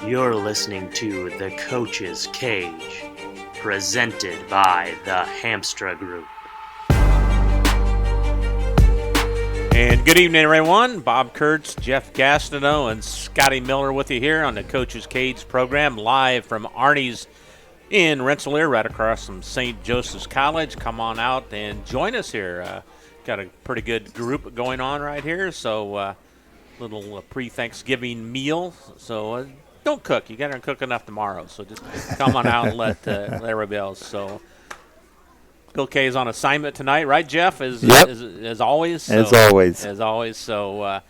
You're listening to The Coach's Cage, presented by the Hamstra Group. And good evening, everyone. Bob Kurtz, Jeff Gastineau, and Scotty Miller with you here on the Coach's Cage program, live from Arnie's in Rensselaer, right across from St. Joseph's College. Come on out and join us here. Got a pretty good group going on right here, so little pre-Thanksgiving meal. So don't cook. You got to cook enough tomorrow. So just come on out and let everybody else. So Bill K is on assignment tonight, right, Jeff? As always. So, as always. As always. So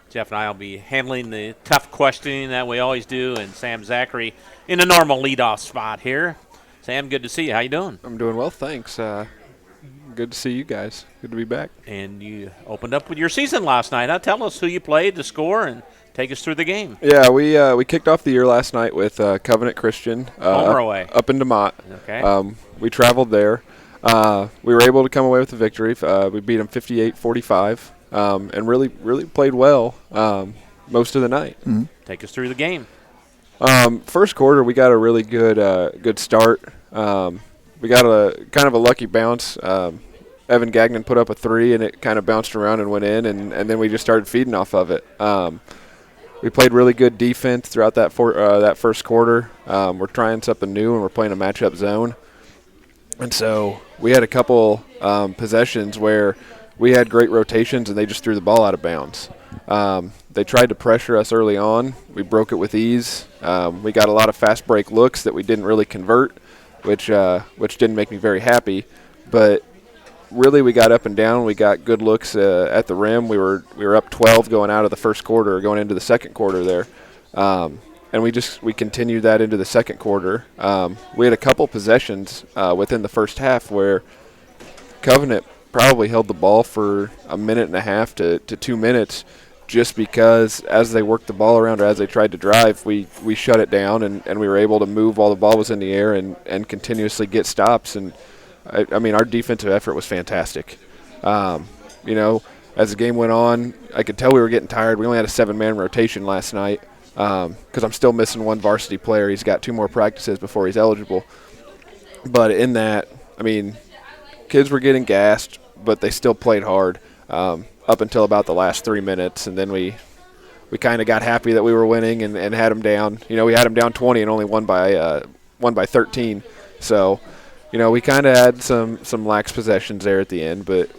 Jeff and I will be handling the tough questioning that we always do, and Sam Zachary in the normal leadoff spot here. Sam, good to see you. How you doing? I'm doing well, thanks. Good to see you guys. Good to be back. And you opened up with your season last night. Huh? Tell us who you played, the score, and take us through the game. Yeah, we kicked off the year last night with Covenant Christian. Home or away? Up in DeMott. Okay. We traveled there. We were able to come away with a victory. We beat them 58-45 and really played well most of the night. Mm-hmm. Take us through the game. First quarter, we got a really good start. We got a kind of a lucky bounce. Evan Gagnon put up a three, and it kind of bounced around and went in, and then we just started feeding off of it. We played really good defense throughout that first quarter. We're trying something new, and we're playing a matchup zone. And so we had a couple possessions where we had great rotations, and they just threw the ball out of bounds. They tried to pressure us early on. We broke it with ease. We got a lot of fast break looks that we didn't really convert, which didn't make me very happy. But really, we got up and down. We got good looks at the rim. We were up 12 going out of the first quarter, going into the second quarter there. And we continued that into the second quarter. We had a couple possessions within the first half where Covenant probably held the ball for a minute and a half to 2 minutes, just because as they worked the ball around or as they tried to drive, we shut it down and we were able to move while the ball was in the air and continuously get stops. And I mean, our defensive effort was fantastic. As the game went on, I could tell we were getting tired. We only had a 7-man rotation last night because I'm still missing one varsity player. He's got 2 more practices before he's eligible. But in that, I mean, kids were getting gassed, but they still played hard up until about the last 3 minutes, and then we kind of got happy that we were winning and had them down. We had them down 20 and only won by 13. So, we kind of had some lax possessions there at the end, but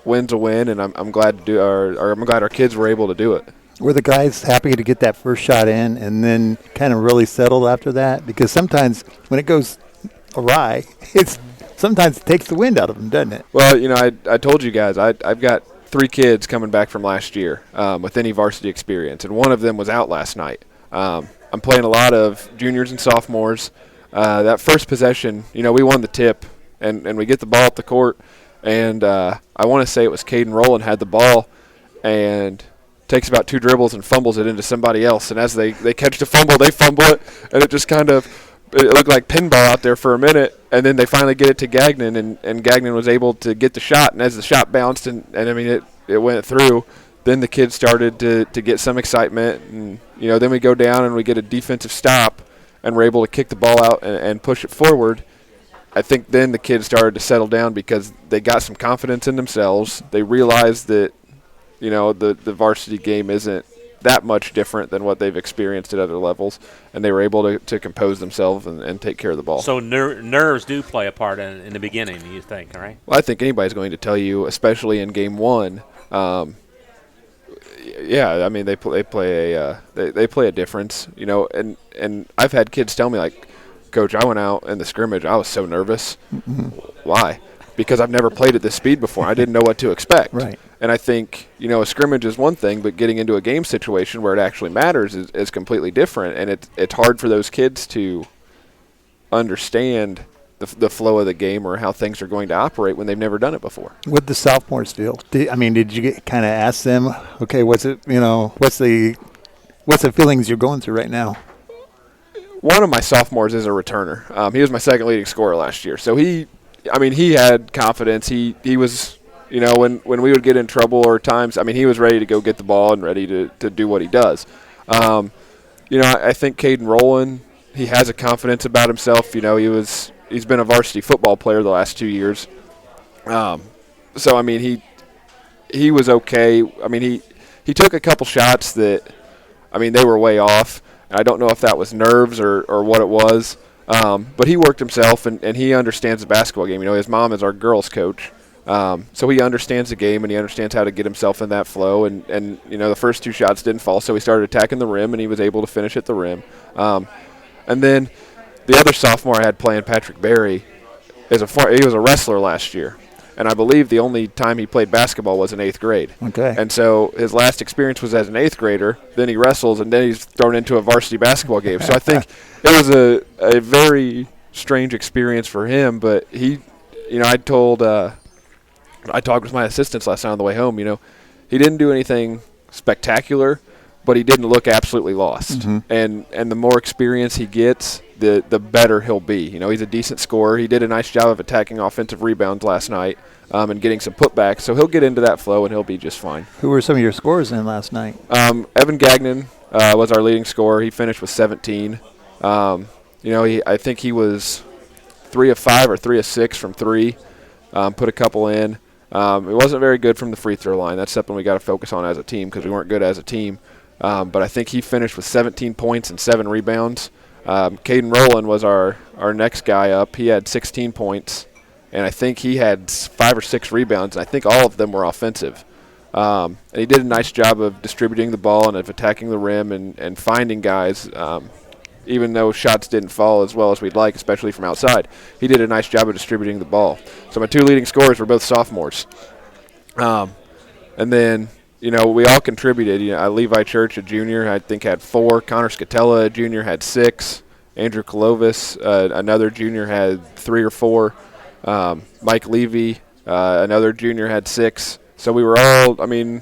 win's a win, and I'm glad I'm glad our kids were able to do it. Were the guys happy to get that first shot in and then kind of really settled after that? Because sometimes when it goes awry, sometimes it takes the wind out of them, doesn't it? Well, I told you guys I've got 3 kids coming back from last year with any varsity experience, and one of them was out last night. I'm playing a lot of juniors and sophomores. That first possession, we won the tip, and we get the ball up the court, and I want to say it was Caden Rowland had the ball and takes about 2 dribbles and fumbles it into somebody else. And as they catch the fumble, they fumble it, and it just kind of it looked like pinball out there for a minute, and then they finally get it to Gagnon, and Gagnon was able to get the shot. And as the shot bounced and I mean it went through, then the kids started to get some excitement, and then we go down and we get a defensive stop, and we're able to kick the ball out and push it forward. I think then the kids started to settle down because they got some confidence in themselves. They realized that the varsity game isn't that much different than what they've experienced at other levels, and they were able to compose themselves and take care of the ball. So nerves do play a part in the beginning, you think, all right? Well, I think anybody's going to tell you, especially in game one. Yeah, I mean they play a difference, and I've had kids tell me, like, Coach, I went out in the scrimmage, I was so nervous. Mm-hmm. Why? Because I've never played at this speed before. I didn't know what to expect. Right. And I think, a scrimmage is one thing, but getting into a game situation where it actually matters is completely different. And it's hard for those kids to understand the flow of the game or how things are going to operate when they've never done it before. What the sophomores feel? Did you kind of ask them, okay, what's the feelings you're going through right now? One of my sophomores is a returner. He was my second leading scorer last year. So he had confidence. He was, when we would get in trouble or times, he was ready to go get the ball and ready to do what he does. I think Caden Rowland, he has a confidence about himself. He's been a varsity football player the last 2 years. So I mean, he was okay. I mean, he took a couple shots that, I mean, they were way off. And I don't know if that was nerves or what it was. But he worked himself, and he understands the basketball game. His mom is our girls' coach. So he understands the game, and he understands how to get himself in that flow. And the first 2 shots didn't fall, so he started attacking the rim, and he was able to finish at the rim. And then the other sophomore I had playing, Patrick Berry, he was a wrestler last year. And I believe the only time he played basketball was in 8th grade. Okay. And so his last experience was as an 8th grader. Then he wrestles, and then he's thrown into a varsity basketball game. So I think it was a very strange experience for him. But he, I talked with my assistants last night on the way home. He didn't do anything spectacular, but he didn't look absolutely lost. Mm-hmm. And the more experience he gets, the better he'll be. He's a decent scorer. He did a nice job of attacking offensive rebounds last night and getting some putbacks. So he'll get into that flow, and he'll be just fine. Who were some of your scores in last night? Evan Gagnon was our leading scorer. He finished with 17. I think he was 3 of 5 or 3 of 6 from 3. Put a couple in. It wasn't very good from the free throw line. That's something we got to focus on as a team because we weren't good as a team. But I think he finished with 17 points and 7 rebounds. Caden Rowland was our next guy up. He had 16 points, and I think he had 5 or 6 rebounds, and I think all of them were offensive. And he did a nice job of distributing the ball and of attacking the rim and finding guys, even though shots didn't fall as well as we'd like, especially from outside. He did a nice job of distributing the ball. So my 2 leading scorers were both sophomores. And then we all contributed. Levi Church, a junior, I think had 4. Connor Scatella, a junior, had 6. Andrew Kolovis, another junior, had 3 or 4. Mike Levy, another junior, had 6. So we were all, I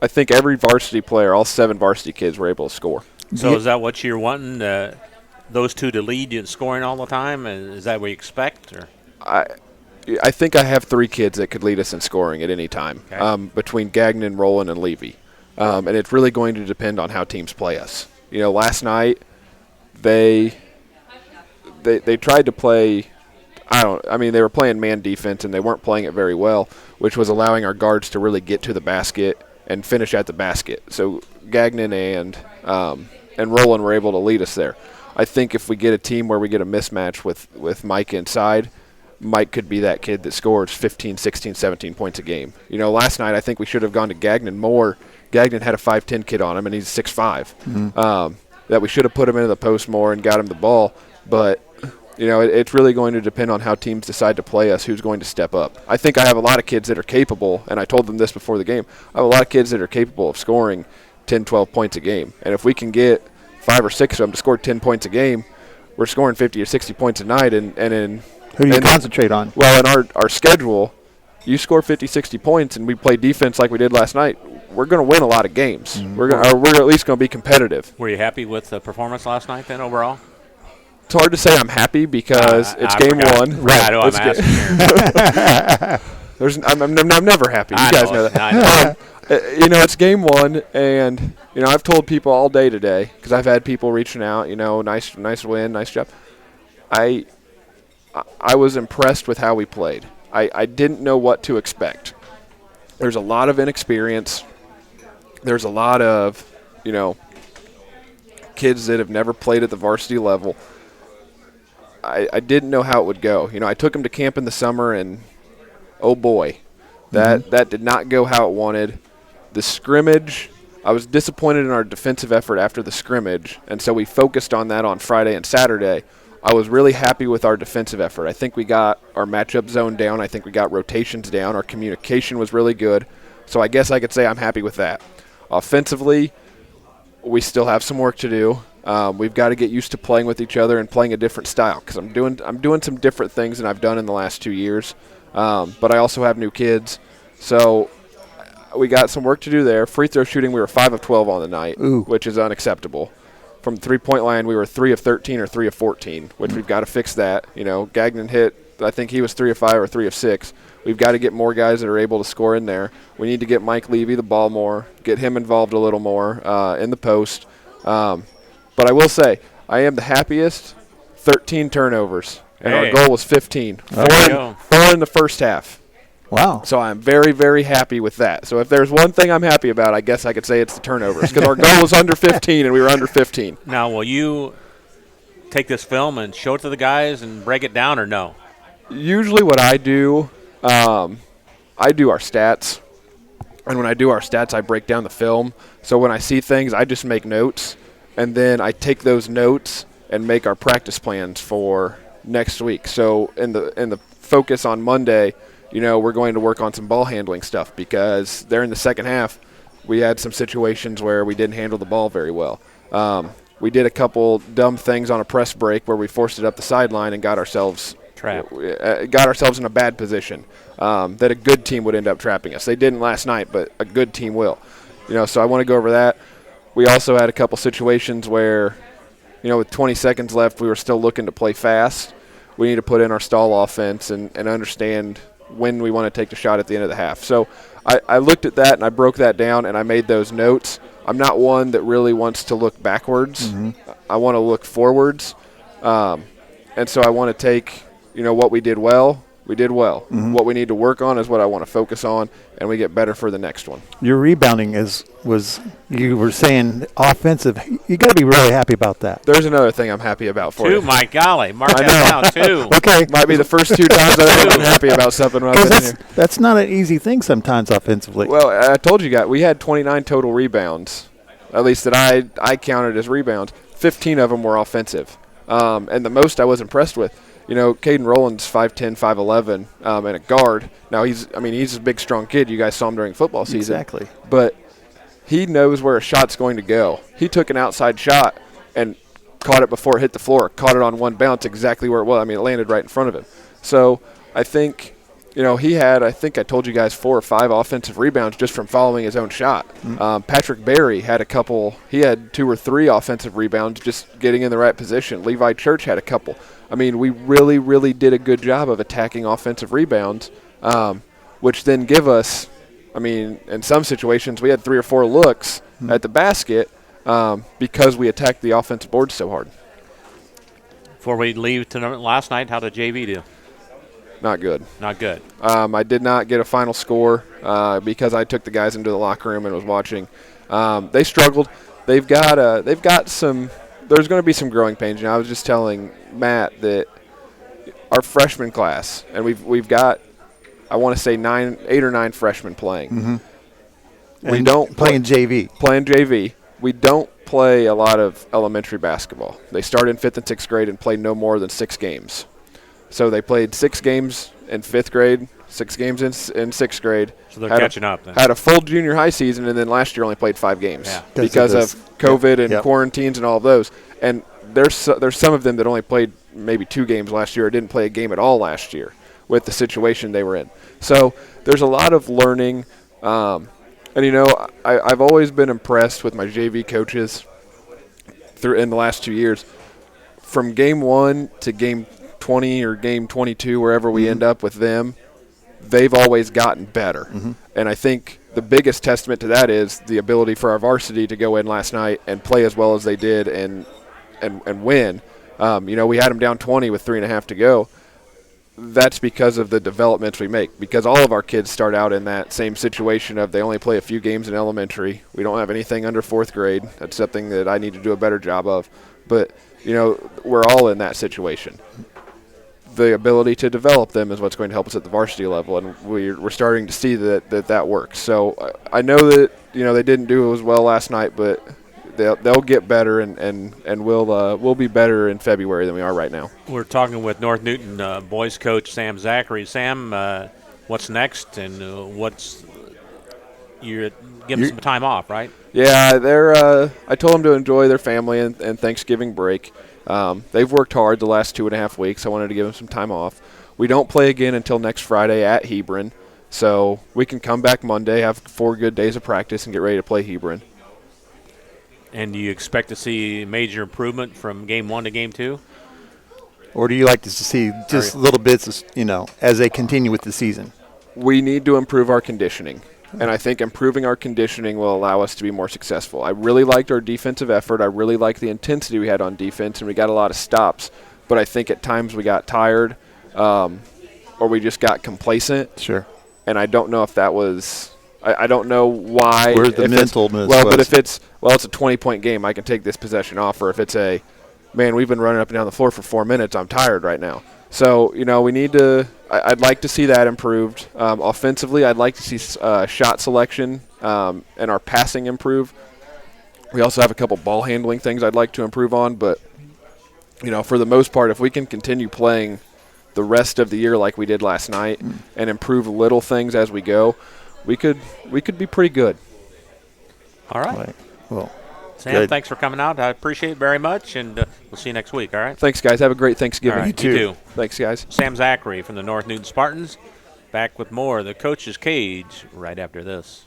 think every varsity player, all 7 varsity kids were able to score. So is that what you're wanting, those 2 to lead you in scoring all the time? Is that what you expect? Or? I think I have 3 kids that could lead us in scoring at any time, okay. Between Gagnon, Rowland, and Levy. And it's really going to depend on how teams play us. Last night they tried to play they were playing man defense, and they weren't playing it very well, which was allowing our guards to really get to the basket and finish at the basket. So Gagnon and Rowland were able to lead us there. I think if we get a team where we get a mismatch with Mike inside, Mike could be that kid that scores 15, 16, 17 points a game. Last night I think we should have gone to Gagnon more. Gagnon had a 5'10" kid on him, and he's 6'5". Mm-hmm. That we should have put him into the post more and got him the ball. But, it's really going to depend on how teams decide to play us, who's going to step up. I think I have a lot of kids that are capable, and I told them this before the game. I have a lot of kids that are capable of scoring 10, 12 points a game. And if we can get 5 or 6 of them to score 10 points a game, we're scoring 50 or 60 points a night. And who do you concentrate on? Well, in our schedule, you score 50, 60 points, and we play defense like we did last night, we're going to win a lot of games. Mm-hmm. We're at least going to be competitive. Were you happy with the performance last night then overall? It's hard to say I'm happy because it's game 1. Right, I know I'm asking here. I'm never happy. You guys know that. I know. It's game 1, and I've told people all day today because I've had people reaching out. Nice win, nice job. I was impressed with how we played. I didn't know what to expect. There's a lot of inexperience. There's a lot of kids that have never played at the varsity level. I didn't know how it would go. I took them to camp in the summer, and oh boy, that did not go how it wanted. The scrimmage, I was disappointed in our defensive effort after the scrimmage, and so we focused on that on Friday and Saturday. I was really happy with our defensive effort. I think we got our matchup zone down. I think we got rotations down. Our communication was really good. So I guess I could say I'm happy with that. Offensively, we still have some work to do. We've got to get used to playing with each other and playing a different style because I'm doing some different things than I've done in the last 2 years. But I also have new kids. So we got some work to do there. Free throw shooting, we were 5 of 12 on the night, which is unacceptable. From the three-point line, we were 3 of 13 or 3 of 14, which we've got to fix that. Gagnon hit, I think he was 3 of 5 or 3 of 6. We've got to get more guys that are able to score in there. We need to get Mike Levy the ball more, get him involved a little more in the post. But I will say, I am the happiest. 13 turnovers, and our goal was 15. Four in the first half. Wow. So I'm very, very happy with that. So if there's one thing I'm happy about, I guess I could say it's the turnovers, because our goal was under 15, and we were under 15. Now, will you take this film and show it to the guys and break it down, or no? Usually what I do our stats. And when I do our stats, I break down the film. So when I see things, I just make notes, and then I take those notes and make our practice plans for next week. So in the focus on Monday, we're going to work on some ball handling stuff, because there in the second half, we had some situations where we didn't handle the ball very well. We did a couple dumb things on a press break where we forced it up the sideline and got ourselves trapped. Got ourselves in a bad position that a good team would end up trapping us. They didn't last night, but a good team will. So I want to go over that. We also had a couple situations where, with 20 seconds left, we were still looking to play fast. We need to put in our stall offense and understand when we want to take the shot at the end of the half. So I looked at that and I broke that down and I made those notes. I'm not one that really wants to look backwards. Mm-hmm. I want to look forwards. And so I want to take, what we did well. We did well. Mm-hmm. What we need to work on is what I want to focus on, and we get better for the next one. Your rebounding was you were saying offensive. You got to be really happy about that. There's another thing I'm happy about for you. My golly. Mark that down, too. Okay. Might be the first 2 times I've ever been happy about something when I've been here. That's not an easy thing sometimes offensively. Well, I told you guys, we had 29 total rebounds, at least that I counted as rebounds. 15 of them were offensive. And the most I was impressed with. Caden Rowland's 5'10", 5'11", and a guard. Now, he's a big, strong kid. You guys saw him during football season. Exactly. But he knows where a shot's going to go. He took an outside shot and caught it before it hit the floor, caught it on one bounce exactly where it was. It landed right in front of him. So I think, he had, I think I told you guys, 4 or 5 offensive rebounds just from following his own shot. Mm-hmm. Patrick Berry had he had 2 or 3 offensive rebounds just getting in the right position. Levi Church had a couple. We really, really did a good job of attacking offensive rebounds, which then give us, in some situations we had 3 or 4 looks at the basket because we attacked the offensive board so hard. Before we leave tonight, last night, how did JV do? Not good. Not good. I did not get a final score because I took the guys into the locker room and was watching. They struggled. They've got some. There's going to be some growing pains. I was just telling Matt that our freshman class, and we've got, I want to say 8 or 9 freshmen playing. Mm-hmm. We don't playing JV. Playing JV. We don't play a lot of elementary basketball. They start in 5th and 6th grade and play no more than 6 games. So they played 6 games in 5th grade, 6 games in 6th grade. So they're catching up then. Had a full junior high season, and then last year only played 5 games because of COVID and quarantines and all of those. And there's some of them that only played maybe 2 games last year or didn't play a game at all last year with the situation they were in. So there's a lot of learning. And, I've always been impressed with my JV coaches in the last 2 years. From game 1 to game 20 or game 22, wherever we end up with them, they've always gotten better. Mm-hmm. And I think the biggest testament to that is the ability for our varsity to go in last night and play as well as they did and win. We had them down 20 with 3.5 to go. That's because of the developments we make, because all of our kids start out in that same situation of they only play a few games in elementary. We don't have anything under 4th grade. That's something that I need to do a better job of. But, we're all in that situation. The ability to develop them is what's going to help us at the varsity level, and we're starting to see that works. So I know that they didn't do as well last night, but they'll get better, and we'll be better in February than we are right now. We're talking with North Newton boys coach Sam Zachary. Sam, what's next, and you're giving some time off, right? Yeah, I told them to enjoy their family and Thanksgiving break. They've worked hard the last 2.5 weeks. I wanted to give them some time off. We don't play again until next Friday at Hebron, so we can come back Monday, have 4 good days of practice, and get ready to play Hebron. And do you expect to see major improvement from game 1 to game 2? Or do you like to see just little bits, as they continue with the season? We need to improve our conditioning. And I think improving our conditioning will allow us to be more successful. I really liked our defensive effort. I really liked the intensity we had on defense, and we got a lot of stops. But I think at times we got tired or we just got complacent. Sure. And I don't know if that was – I don't know why. Where the mentalness was. But if it's – it's a 20-point game, I can take this possession off. Or if it's man, we've been running up and down the floor for 4 minutes, I'm tired right now. So, we need to – I'd like to see that improved. Offensively, I'd like to see shot selection and our passing improve. We also have a couple ball handling things I'd like to improve on. But, for the most part, if we can continue playing the rest of the year like we did last night and improve little things as we go, we could be pretty good. All right. Well, Sam, good. Thanks for coming out. I appreciate it very much, and we'll see you next week, all right? Thanks, guys. Have a great Thanksgiving. All right, You you too. too. Thanks, guys. Sam Zachary from the North Newton Spartans, back with more of the Coach's Cage right after this.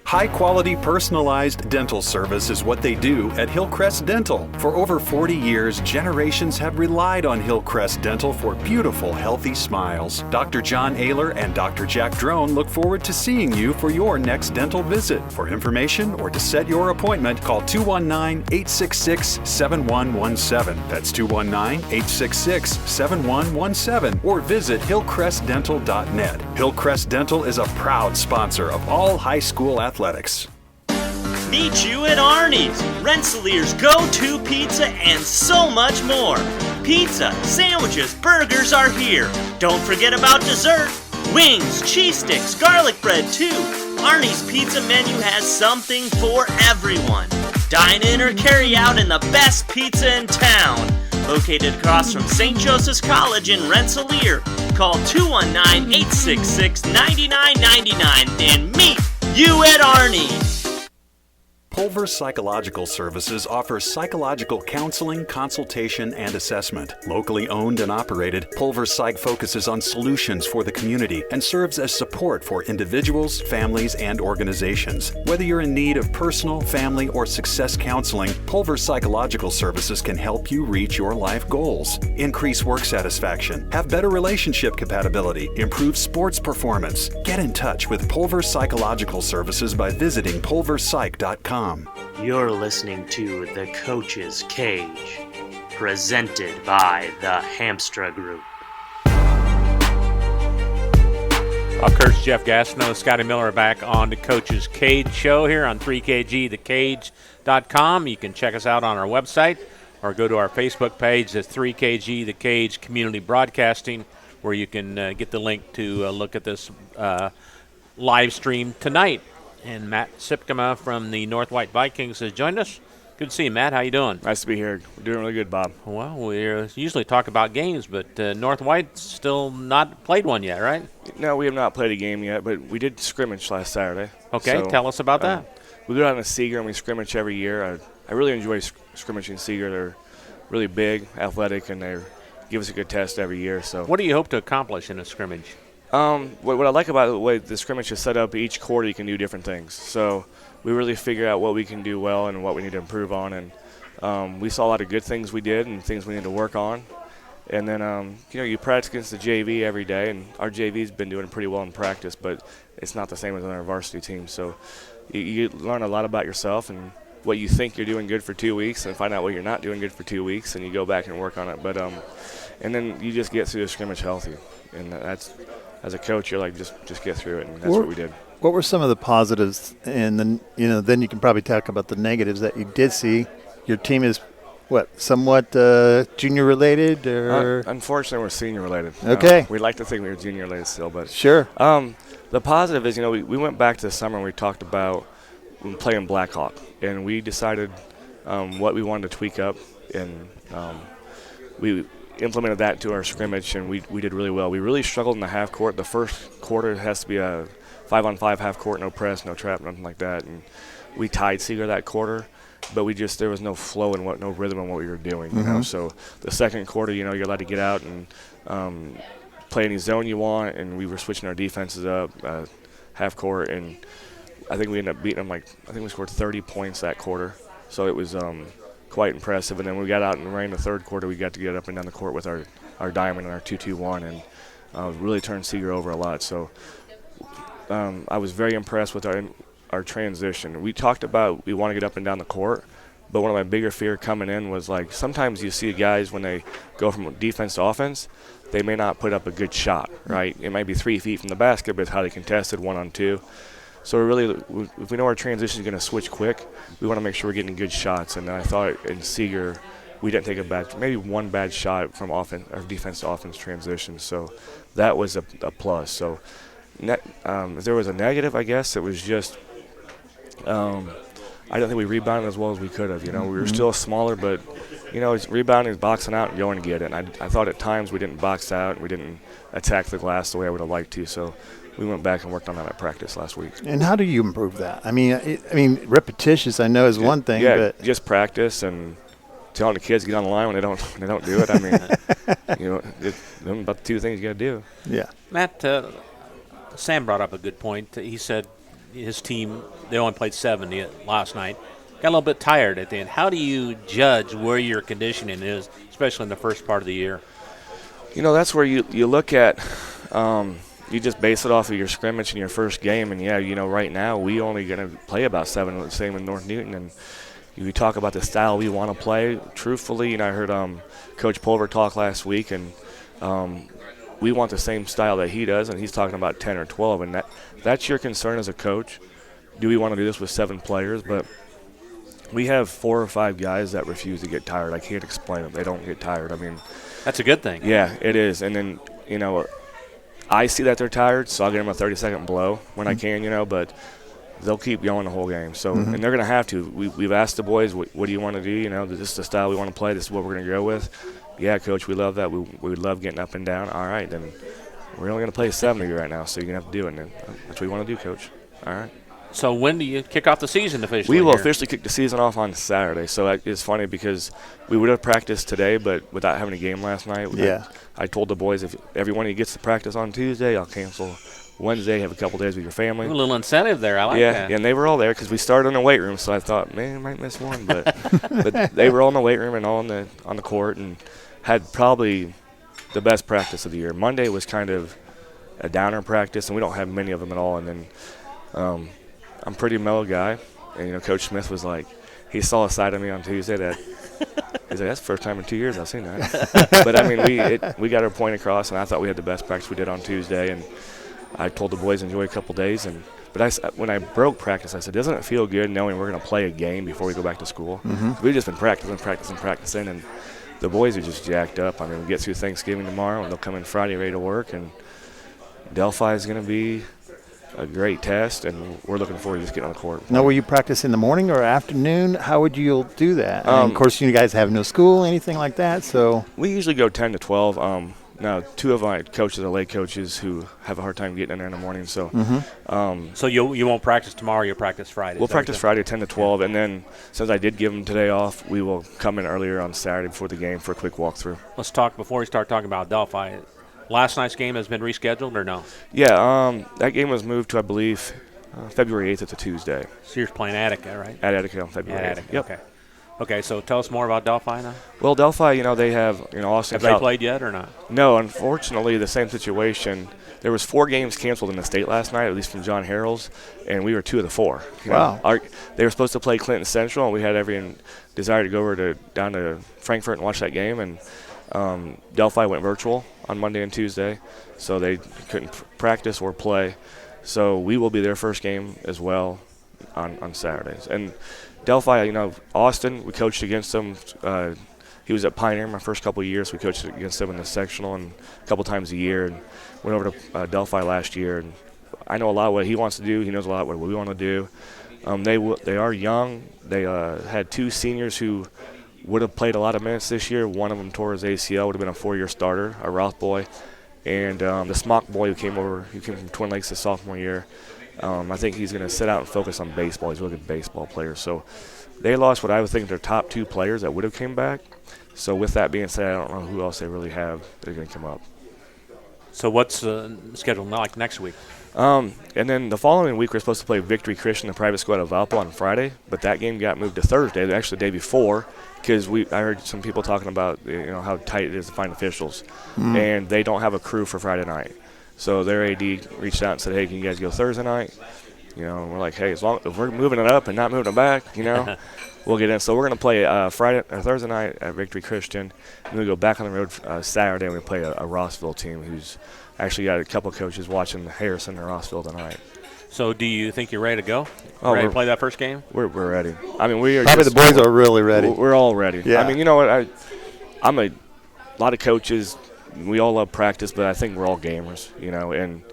High-quality, personalized dental service is what they do at Hillcrest Dental. For over 40 years, generations have relied on Hillcrest Dental for beautiful, healthy smiles. Dr. John Ayler and Dr. Jack Drone look forward to seeing you for your next dental visit. For information or to set your appointment, call 219-866-7117. That's 219-866-7117. Or visit hillcrestdental.net. Hillcrest Dental is a proud sponsor of all high school athletics. Meet you at Arnie's, Rensselaer's go-to pizza and so much more. Pizza, sandwiches, burgers are here. Don't forget about dessert. Wings, cheese sticks, garlic bread too. Arnie's pizza menu has something for everyone. Dine in or carry out in the best pizza in town. Located across from St. Joseph's College in Rensselaer. Call 219-866-9999 and meet you at Arnie's. Pulver Psychological Services offers psychological counseling, consultation, and assessment. Locally owned and operated, Pulver Psych focuses on solutions for the community and serves as support for individuals, families, and organizations. Whether you're in need of personal, family, or success counseling, Pulver Psychological Services can help you reach your life goals. Increase work satisfaction, have better relationship compatibility, improve sports performance. Get in touch with Pulver Psychological Services by visiting pulverpsych.com. You're listening to The Coach's Cage, presented by the Hamstra Group. Bob Kurtz, Jeff Gastineau, Scotty Miller are back on the Coach's Cage show here on 3kgthecage.com. You can check us out on our website or go to our Facebook page, that's 3KG The Cage Community Broadcasting, where you can get the link to look at this live stream tonight. And Matt Sipkema from the North White Vikings has joined us. Good to see you, Matt. How you doing? Nice to be here. We're doing really good, Bob. Well, we usually talk about games, but North White's still not played one yet, right? No, we have not played a game yet, but we did scrimmage last Saturday. Okay, So, tell us about that. We go down to Seeger and we scrimmage every year. I really enjoy scrimmaging Seeger. They're really big, athletic, and they give us a good test every year. So, What do you hope to accomplish in a scrimmage? what I like about the way the scrimmage is set up, each quarter you can do different things. So we really figure out what we can do well and what we need to improve on. And we saw a lot of good things we did and things we need to work on. And then, you practice against the JV every day, and our JV's been doing pretty well in practice, but it's not the same as on our varsity team. So you learn a lot about yourself and what you think you're doing good for 2 weeks and find out what you're not doing good for 2 weeks, and you go back and work on it. But and then you just get through the scrimmage healthy. And that's, as a coach, you're like, just get through it, and that's what we did. What were some of the positives? And then, then you can probably talk about the negatives that you did see. Your team is, somewhat junior related? Or Unfortunately, we're senior related. Okay. We'd like to think we were junior related still, but Sure. the positive is, we went back to the summer and we talked about playing Blackhawk, and we decided what we wanted to tweak up, and we implemented that into our scrimmage, and we did really well. We really struggled in the half court. The first quarter has to be a 5-on-5 half court, no press, no trap, nothing like that. And we tied Seeger that quarter, but there was no flow and no rhythm in what we were doing. So the second quarter, you're allowed to get out and play any zone you want, and we were switching our defenses up half court, and I think we ended up beating them. I think we scored 30 points that quarter, so it was quite impressive. And then we got out and ran the third quarter. We got to get up and down the court with our diamond and our 2-2-1, and really turned Seeger over a lot. So I was very impressed with our transition. We talked about we want to get up and down the court, but one of my bigger fear coming in was like sometimes you see guys when they go from defense to offense, they may not put up a good shot, right? It might be 3 feet from the basket, but it's how they contested 1-on-2. So if we know our transition is going to switch quick, we want to make sure we're getting good shots. And I thought in Seeger, we didn't take maybe one bad shot from defense to offense transition. So that was a plus. So if there was a negative, I guess it was just I don't think we rebounded as well as we could have. We were still smaller, but rebounding is boxing out and going to get it. And I thought at times we didn't box out, we didn't attack the glass the way I would have liked to. So we went back and worked on that at practice last week. And how do you improve that? I mean, repetitious I know is one thing, but just practice and telling the kids to get on the line when they don't do it. I mean, it's about the two things you got to do. Yeah. Matt, Sam brought up a good point. He said his team, they only played 70 last night. Got a little bit tired at the end. How do you judge where your conditioning is, especially in the first part of the year? That's where you look at you just base it off of your scrimmage in your first game. And, right now we only going to play about 7, the same in North Newton. And we talk about the style we want to play. Truthfully, I heard Coach Pulver talk last week, and we want the same style that he does, and he's talking about 10 or 12. And that's your concern as a coach. Do we want to do this with 7 players? But we have 4 or 5 guys that refuse to get tired. I can't explain it. They don't get tired. I mean, that's a good thing. Yeah, it is. And then, I see that they're tired, so I'll give them a 30-second blow when I can, but they'll keep going the whole game. So, and they're going to have to. We've asked the boys, what do you want to do? This is the style we want to play. This is what we're going to go with. Yeah, Coach, we love that. We love getting up and down. All right, then we're only going to play 70 right now, so you're going to have to do it. And that's what we want to do, Coach. All right. So when do you kick off the season officially? We will here? officially kick the season off on Saturday. So it's funny because we would have practiced today, but without having a game last night, I told the boys if every one of you gets to practice on Tuesday, I'll cancel Wednesday, have a couple days with your family. A little incentive there. I like that. Yeah, and they were all there because we started in the weight room, so I thought, man, I might miss one. But but they were all in the weight room and all on the court and had probably the best practice of the year. Monday was kind of a downer practice, and we don't have many of them at all. And then I'm a pretty mellow guy, and Coach Smith was like, he saw a side of me on Tuesday that he's like, that's the first time in 2 years I've seen that. But I mean, we got our point across, and I thought we had the best practice we did on Tuesday, and I told the boys enjoy a couple days. But when I broke practice, I said, doesn't it feel good knowing we're going to play a game before we go back to school? We've just been practicing, and the boys are just jacked up. I mean, we get through Thanksgiving tomorrow, and they'll come in Friday ready to work, and Delphi is going to be a great test, and we're looking forward to just getting on the court. Now, will you practice in the morning or afternoon? How would you do that? Of course, you guys have no school, anything like that, so. We usually go 10 to 12. Now, 2 of my coaches are late coaches who have a hard time getting in there in the morning. So, so you won't practice tomorrow. You'll practice Friday. We'll practice Friday 10 to 12, and then since I did give them today off, we will come in earlier on Saturday before the game for a quick walkthrough. Let's talk before we start talking about Delphi. Last night's game has been rescheduled or no? Yeah, that game was moved to, I believe, February 8th. It's a Tuesday. So you're playing Attica, right? At Attica on February 8th. Attica, yep. Okay, so tell us more about Delphi now. Well, Delphi, they have, Austin. Have they played yet or not? No, unfortunately, the same situation. There was 4 games canceled in the state last night, at least from John Harrell's, and we were 2 of the 4. Wow. They were supposed to play Clinton Central, and we had every desire to go over down to Frankfort and watch that game, and Delphi went virtual on Monday and Tuesday, so they couldn't practice or play. So we will be their first game as well on Saturdays. And Delphi, Austin, we coached against them. He was at Pioneer my first couple of years. We coached against them in the sectional and a couple times a year, and went over to Delphi last year. And I know a lot of what he wants to do. He knows a lot what we want to do. They are young. They had 2 seniors who would have played a lot of minutes this year. One of them tore his ACL, would have been a 4-year starter, a Roth boy. And the Smock boy who came from Twin Lakes his sophomore year, I think he's going to sit out and focus on baseball. He's a really good baseball player. So they lost what I would think their top 2 players that would have came back. So with that being said, I don't know who else they really have that are going to come up. So what's the schedule like next week? And then the following week, we're supposed to play Victory Christian, the private school out of Valpo, on Friday. But that game got moved to Thursday, actually the day before, because I heard some people talking about how tight it is to find officials. And they don't have a crew for Friday night. So their AD reached out and said, hey, can you guys go Thursday night? You know, and we're like, hey, as long if we're moving it up and not moving it back, you know, we'll get in. So we're going to play Friday or Thursday night at Victory Christian, and we go back on the road Saturday, and we play a Rossville team who's actually got a couple coaches watching Harrison and Rossville tonight. So do you think you're ready to go? Oh, ready to play that first game? We're ready. I mean, we are. Probably the boys are really ready. We're all ready. Yeah. I mean, you know what? I'm a lot of coaches. We all love practice, but I think we're all gamers, you know, and –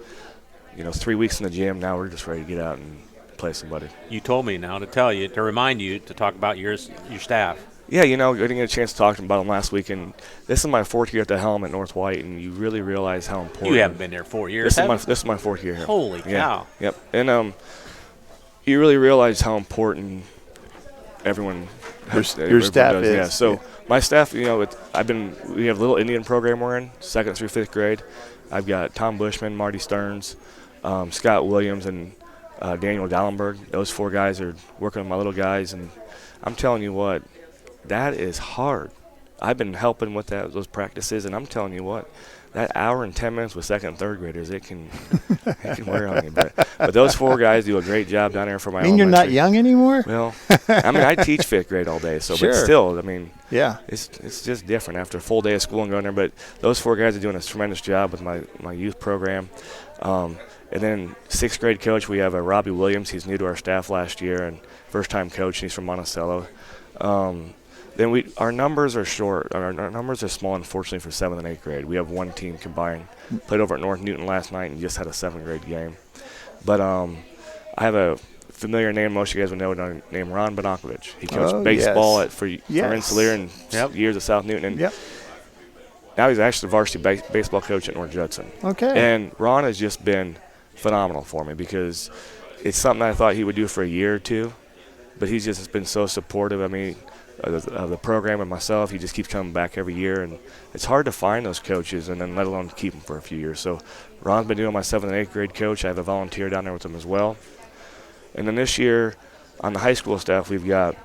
3 weeks in the gym, now we're just ready to get out and play somebody. You told me now to remind you to talk about your staff. Yeah, I didn't get a chance to talk about them last week, and this is my 4th year at the helm at North White, and you really realize how important. You haven't been there 4 years. This is my 4th year here. Holy cow! Yep, and you really realize how important everyone. Your staff does. is. Yeah. So my staff, we have a little Indian program we're in, 2nd through 5th grade. I've got Tom Bushman, Marty Stearns, Scott Williams, and Daniel Gallenberg. Those 4 guys are working with my little guys, and I'm telling you what, that is hard. I've been helping with those practices, and I'm telling you what, that hour and 10 minutes with 2nd and 3rd graders, it can wear on you. But those 4 guys do a great job down there for my. You're not young anymore? Well, I teach 5th grade all day, so sure. But still, yeah, it's just different after a full day of school and going there. But those 4 guys are doing a tremendous job with my youth program. And then 6th grade coach, we have Robbie Williams. He's new to our staff last year and first-time coach, and he's from Monticello. Then our numbers are short. Our numbers are small, unfortunately, for 7th and 8th grade. We have 1 team combined. Played over at North Newton last night and just had a 7th grade game. But I have a familiar name most of you guys would know named Ron Bonakovich. He coached baseball for Rensselaer and years at South Newton. And now he's actually the varsity baseball coach at North Judson. Okay. And Ron has just been phenomenal for me because it's something I thought he would do for a year or two, but he's just been so supportive. I mean, of the program and myself, he just keeps coming back every year, and it's hard to find those coaches and then let alone keep them for a few years. So Ron's been doing my 7th and 8th grade coach. I have a volunteer down there with him as well. And then this year on the high school staff, we've got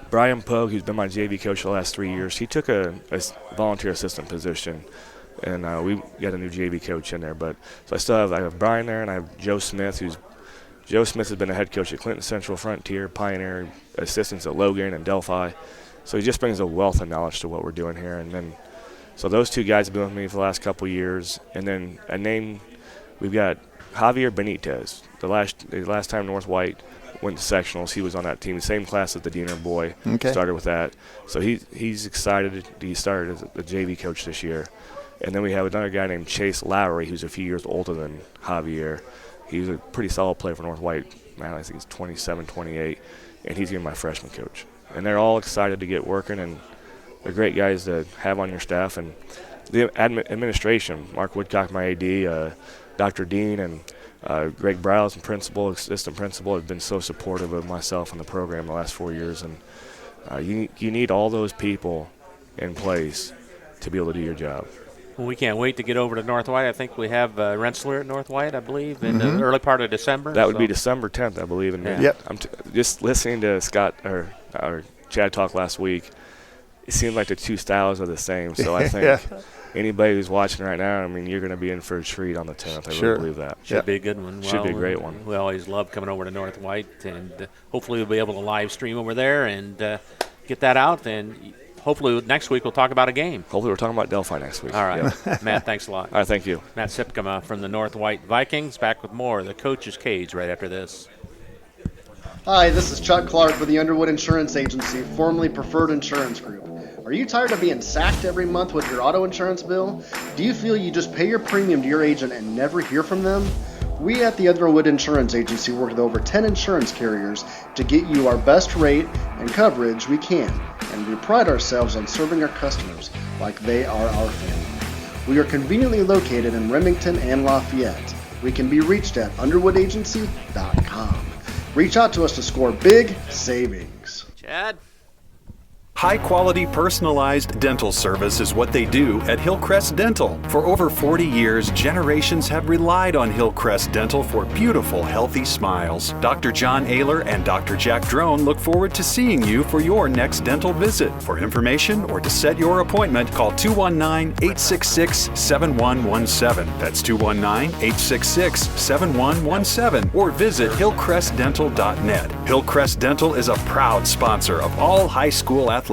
Brian Pogue, who's been my JV coach the last 3 years. He took a volunteer assistant position, and we got a new JV coach in there. But so I have Brian there, and I have Joe Smith, Joe Smith has been a head coach at Clinton Central, Frontier, Pioneer, assistants at Logan and Delphi. So he just brings a wealth of knowledge to what we're doing here. And then, so those 2 guys have been with me for the last couple of years. And then we've got Javier Benitez. The last time North White went to sectionals, he was on that team, the same class as the Diener boy. Okay. Started with that. So he's excited. He started as a JV coach this year. And then we have another guy named Chase Lowry, who's a few years older than Javier. He's a pretty solid player for North White. Man, I think he's 27, 28, and he's going to be my freshman coach. And they're all excited to get working, and they're great guys to have on your staff. And the administration, Mark Woodcock, my AD, Dr. Dean, and Greg Browse, assistant principal, have been so supportive of myself and the program the last 4 years. And you need all those people in place to be able to do your job. We can't wait to get over to North White. I think we have Rensselaer at North White, I believe, in the early part of December. That would be December 10th, I believe. And I'm just listening to Scott or Chad talk last week. It seems like the 2 styles are the same. So I think anybody who's watching right now, I mean, you're going to be in for a treat on the 10th. I really believe that. Should be a good one. Should be a great one. We always love coming over to North White, and hopefully we'll be able to live stream over there and get that out. And hopefully next week we'll talk about a game. Hopefully we're talking about Delphi next week. All right. Matt, thanks a lot. All right, thank you. Matt Sipkema from the North White Vikings. Back with more of the Coach's Cage right after this. Hi, this is Chuck Clark with the Underwood Insurance Agency, formerly Preferred Insurance Group. Are you tired of being sacked every month with your auto insurance bill? Do you feel you just pay your premium to your agent and never hear from them? We at the Underwood Insurance Agency work with over 10 insurance carriers to get you our best rate and coverage we can, and we pride ourselves on serving our customers like they are our family. We are conveniently located in Remington and Lafayette. We can be reached at underwoodagency.com. Reach out to us to score big savings. Chad? High-quality, personalized dental service is what they do at Hillcrest Dental. For over 40 years, generations have relied on Hillcrest Dental for beautiful, healthy smiles. Dr. John Ayler and Dr. Jack Drone look forward to seeing you for your next dental visit. For information or to set your appointment, call 219-866-7117. That's 219-866-7117. Or visit hillcrestdental.net. Hillcrest Dental is a proud sponsor of all high school athletics.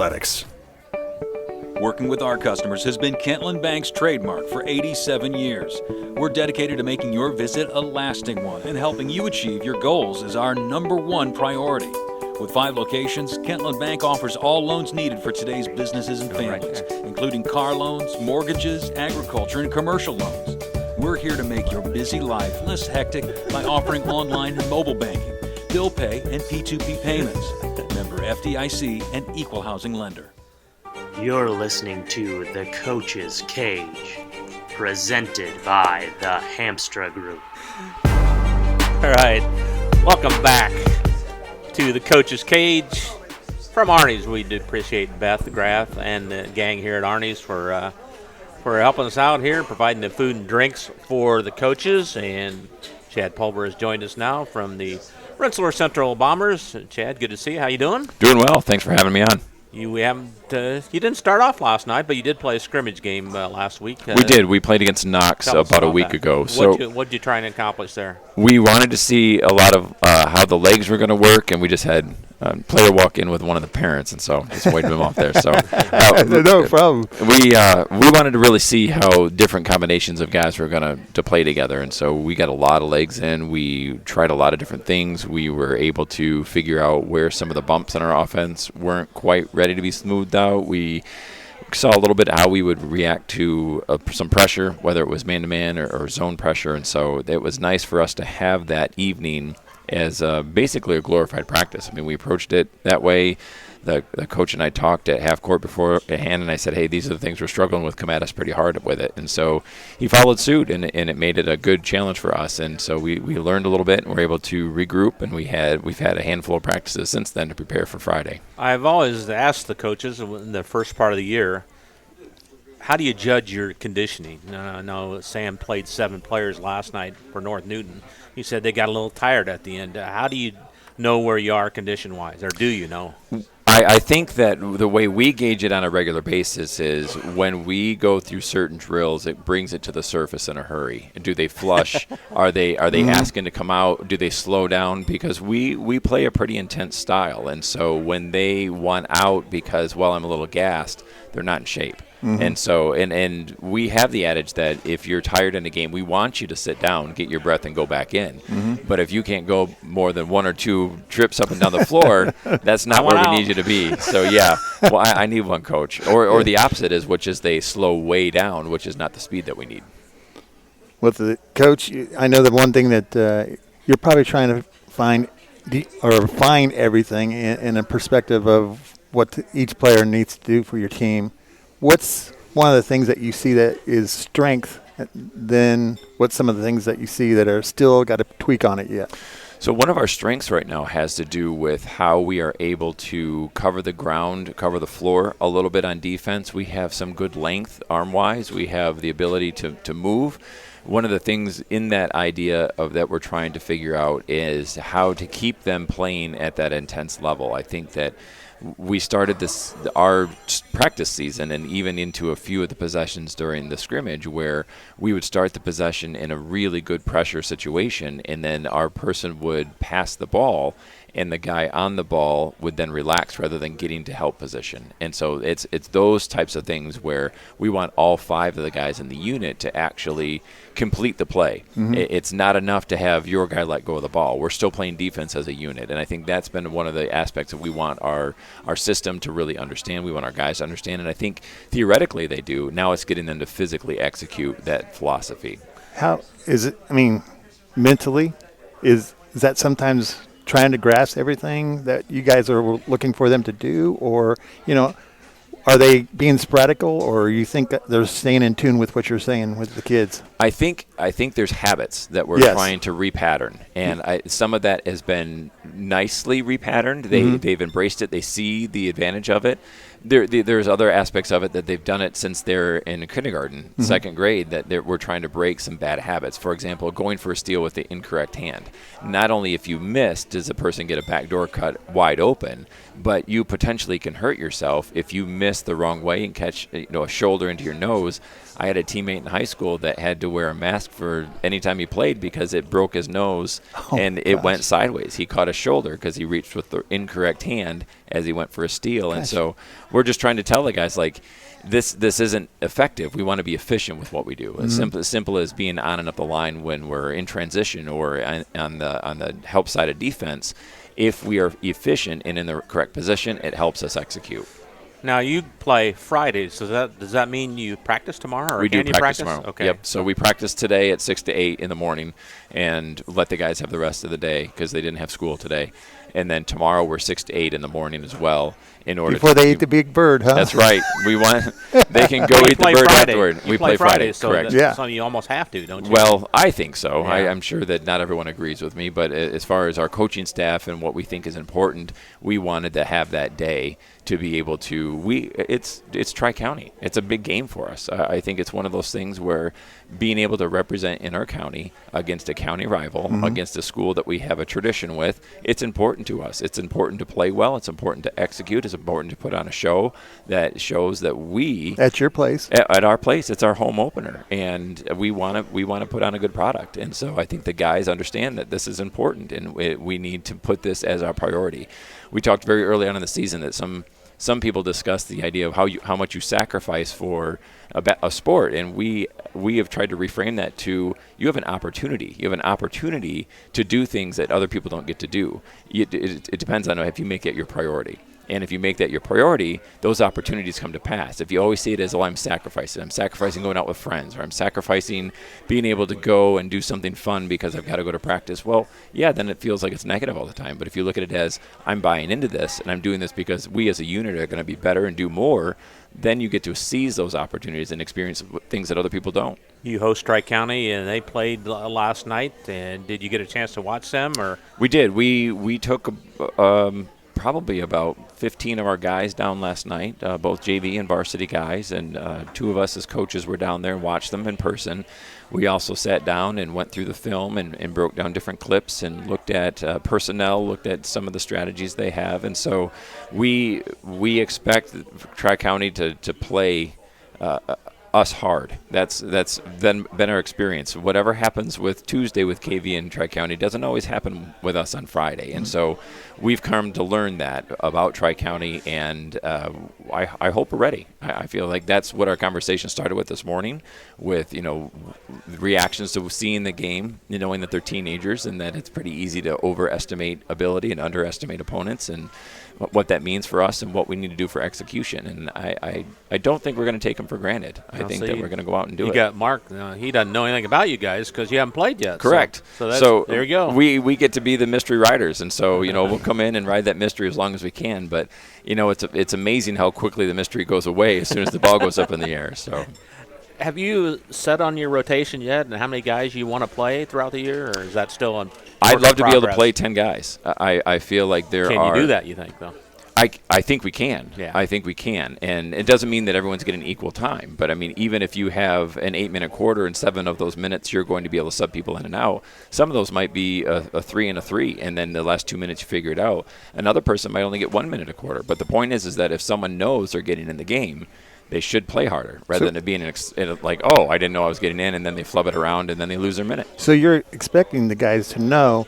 Working with our customers has been Kentland Bank's trademark for 87 years. We're dedicated to making your visit a lasting one, and helping you achieve your goals is our #1 priority. With 5 locations, Kentland Bank offers all loans needed for today's businesses and families, including car loans, mortgages, agriculture, and commercial loans. We're here to make your busy life less hectic by offering online and mobile banking, bill pay, and P2P payments. Member FDIC and equal housing lender. You're listening to The Coach's Cage, presented by the Hamstra Group. All right, welcome back to the Coach's Cage from Arnie's. We do appreciate Beth Graff and the gang here at Arnie's for helping us out here, providing the food and drinks for the coaches. And Chad Pulver has joined us now from the Rensselaer Central Bombers. Chad, good to see you. How you doing? Doing well. Thanks for having me on. You didn't start off last night, but you did play a scrimmage game last week. We did. We played against Knox about a week ago. What did you try and accomplish there? We wanted to see a lot of how the legs were going to work, and we just had a player walk in with one of the parents, and so just waved him off there. So no problem. We wanted to really see how different combinations of guys were going to play together, and so we got a lot of legs in. We tried a lot of different things. We were able to figure out where some of the bumps in our offense weren't quite ready to be smoothed out. We saw a little bit how we would react to some pressure, whether it was man-to-man or zone pressure, and so it was nice for us to have that evening as basically a glorified practice. I mean, we approached it that way. The coach and I talked at half court beforehand, and I said, hey, these are the things we're struggling with. Come at us pretty hard with it. And so he followed suit, and it made it a good challenge for us. And so we learned a little bit, and were able to regroup, and we've had a handful of practices since then to prepare for Friday. I've always asked the coaches in the first part of the year, how do you judge your conditioning? I know Sam played 7 players last night for North Newton. He said they got a little tired at the end. How do you know where you are condition-wise, or do you know? I think that the way we gauge it on a regular basis is when we go through certain drills, it brings it to the surface in a hurry. Do they flush? Are they asking to come out? Do they slow down? Because we play a pretty intense style, and so when they want out because, well, I'm a little gassed, they're not in shape. Mm-hmm. And so, and we have the adage that if you're tired in a game, we want you to sit down, get your breath, and go back in. Mm-hmm. But if you can't go more than 1 or 2 trips up and down the floor, that's not where we need you to be. So, yeah, well, I need one, coach. Or the opposite is, which is they slow way down, which is not the speed that we need. With the coach, I know the one thing that you're probably trying to find everything in a perspective of what each player needs to do for your team. What's one of the things that you see that is strength, then what's some of the things that you see that are still got to tweak on it yet? So one of our strengths right now has to do with how we are able to cover the ground, cover the floor a little bit on defense. We have some good length arm-wise. We have the ability to move. One of the things in that idea of that we're trying to figure out is how to keep them playing at that intense level. I think that we started our practice season and even into a few of the possessions during the scrimmage where we would start the possession in a really good pressure situation, and then our person would pass the ball and the guy on the ball would then relax rather than getting to help position. And so it's those types of things where we want all 5 of the guys in the unit to actually complete the play. Mm-hmm. It's not enough to have your guy let go of the ball. We're still playing defense as a unit, and I think that's been one of the aspects that we want our system to really understand. We want our guys to understand, and I think theoretically they do. Now it's getting them to physically execute that philosophy. How is it, I mean, mentally, is that sometimes trying to grasp everything that you guys are looking for them to do, or, are they being sporadical, or you think that they're staying in tune with what you're saying with the kids? I think there's habits that we're trying to repattern, and some of that has been nicely repatterned. They've embraced it. They see the advantage of it. there's other aspects of it that they've done it since they're in kindergarten, second grade, that we're trying to break some bad habits. For example, going for a steal with the incorrect hand. Not only if you miss does the person get a backdoor cut wide open, but you potentially can hurt yourself if you miss the wrong way and catch a shoulder into your nose. I had a teammate in high school that had to wear a mask for any time he played because it broke his nose and it went sideways. He caught a shoulder because he reached with the incorrect hand as he went for a steal. And so we're just trying to tell the guys, like, this isn't effective. We want to be efficient with what we do. As simple as being on and up the line when we're in transition or on the help side of defense. If we are efficient and in the correct position, it helps us execute. Now, you play Fridays, so does that mean you practice tomorrow? Or we do can you practice tomorrow. Okay. Yep. So we practice today at 6 to 8 in the morning and let the guys have the rest of the day because they didn't have school today. And then tomorrow we're 6 to 8 in the morning as well. Before they eat the big bird, huh? That's right. They can go eat the bird afterward. We play Friday, so correct. So you almost have to, don't you? Well, I think so. Yeah. I'm sure that not everyone agrees with me, but as far as our coaching staff and what we think is important, we wanted to have that day to be able to. It's Tri-County. It's a big game for us. I think it's one of those things where being able to represent in our county against a county rival, against a school that we have a tradition with, it's important to us. It's important to play well. It's important to execute. It's important to put on a show that shows that we at your place, at our place, it's our home opener, and we want to put on a good product. And so I think the guys understand that this is important, and we need to put this as our priority. We talked very early on in the season that some people discuss the idea of how much you sacrifice for a sport, and we have tried to reframe that to you have an opportunity. You have an opportunity to do things that other people don't get to do. It depends on if you make it your priority. And if you make that your priority, those opportunities come to pass. If you always see it as, I'm sacrificing going out with friends, or I'm sacrificing being able to go and do something fun because I've got to go to practice, well, yeah, then it feels like it's negative all the time. But if you look at it as, I'm buying into this, and I'm doing this because we as a unit are going to be better and do more, then you get to seize those opportunities and experience things that other people don't. You host Tri-County, and they played last night. And did you get a chance to watch them? Or we did. We took probably about 15 of our guys down last night, both JV and varsity guys, and 2 of us as coaches were down there and watched them in person. We also sat down and went through the film and broke down different clips and looked at personnel, looked at some of the strategies they have. And so we expect Tri-County to play us hard. That's been our experience. Whatever happens with Tuesday with KV and Tri-County doesn't always happen with us on Friday. And so we've come to learn that about Tri-County, and I hope we're ready. I feel like that's what our conversation started with this morning, with reactions to seeing the game, knowing that they're teenagers and that it's pretty easy to overestimate ability and underestimate opponents, and what that means for us and what we need to do for execution. And I don't think we're going to take them for granted. I think that we're going to go out and do it. You got Mark. He doesn't know anything about you guys because you haven't played yet. Correct. So there you go. We get to be the mystery riders, and so we'll come in and ride that mystery as long as we can. But it's amazing how quickly the mystery goes away as soon as the ball goes up in the air. So. Have you set on your rotation yet, and how many guys you want to play throughout the year, or is that still on? I'd love to be able to play 10 guys. I feel like there are. Can you do that, you think, though? I think we can. Yeah. I think we can. And it doesn't mean that everyone's getting equal time. But, I mean, even if you have an 8-minute quarter and 7 of those minutes you're going to be able to sub people in and out, some of those might be a 3 and a 3, and then the last 2 minutes you figure it out. Another person might only get 1 minute a quarter. But the point is that if someone knows they're getting in the game, they should play harder rather than it being like, oh, I didn't know I was getting in, and then they flub it around and then they lose their minute. So you're expecting the guys to know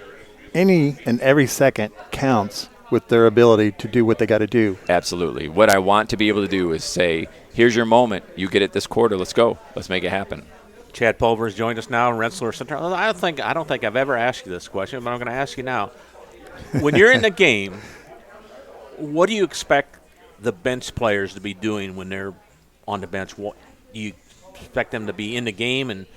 any and every second counts with their ability to do what they got to do. Absolutely. What I want to be able to do is say, here's your moment. You get it this quarter. Let's go. Let's make it happen. Chad Pulver's joined us now in Rensselaer Central. I don't think I've ever asked you this question, but I'm going to ask you now. When you're in the game, what do you expect the bench players to be doing when they're on the bench? What do you expect them to be in the game, and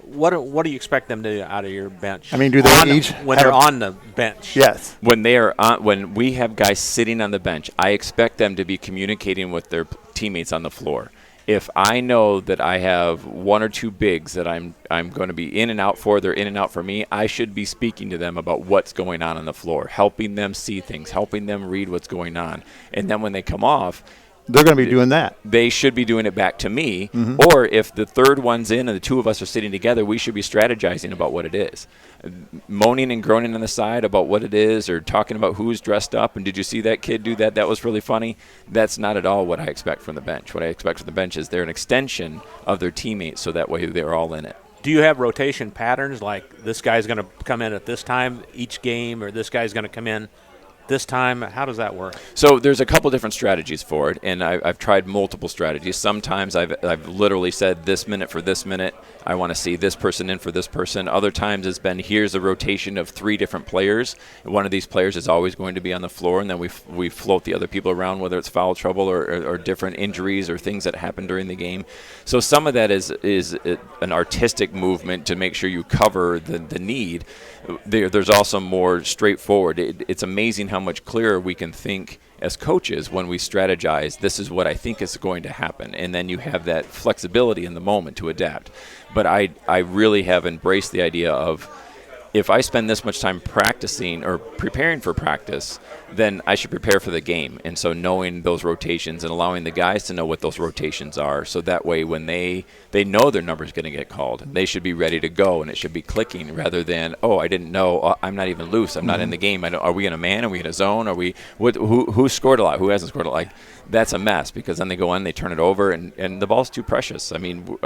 what do you expect them to do out of your bench? I mean, do they when they're on the bench? Yes. When they are on, when we have guys sitting on the bench, I expect them to be communicating with their teammates on the floor. If I know that I have 1 or 2 bigs that I'm going to be in and out for, they're in and out for me, I should be speaking to them about what's going on the floor, helping them see things, helping them read what's going on. And then when they come off, they're going to be doing that. They should be doing it back to me. Mm-hmm. Or if the third one's in and the two of us are sitting together, we should be strategizing about what it is. Moaning and groaning on the side about what it is, or talking about who's dressed up and did you see that kid do that? That was really funny. That's not at all what I expect from the bench. What I expect from the bench is they're an extension of their teammates, so that way they're all in it. Do you have rotation patterns, like this guy's going to come in at this time each game, or this guy's going to come in this time? How does that work? So there's a couple different strategies for it, and I've tried multiple strategies. Sometimes I've literally said this minute for this minute, I want to see this person in for this person. Other times it's been, here's a rotation of 3 different players. One of these players is always going to be on the floor, and then we float the other people around, whether it's foul trouble or different injuries or things that happen during the game. So some of that is an artistic movement to make sure you cover the need. There's also more straightforward. It's amazing how much clearer we can think as coaches when we strategize, this is what I think is going to happen. And then you have that flexibility in the moment to adapt. But I really have embraced the idea of, if I spend this much time practicing or preparing for practice, then I should prepare for the game. And so knowing those rotations and allowing the guys to know what those rotations are, so that way when they know their number's going to get called, they should be ready to go, and it should be clicking rather than, I didn't know, I'm not even loose, I'm not in the game. Are we in a man? Are we in a zone? Are we? Who scored a lot? Who hasn't scored a lot? Like, that's a mess, because then they go in, they turn it over, and the ball's too precious. I mean,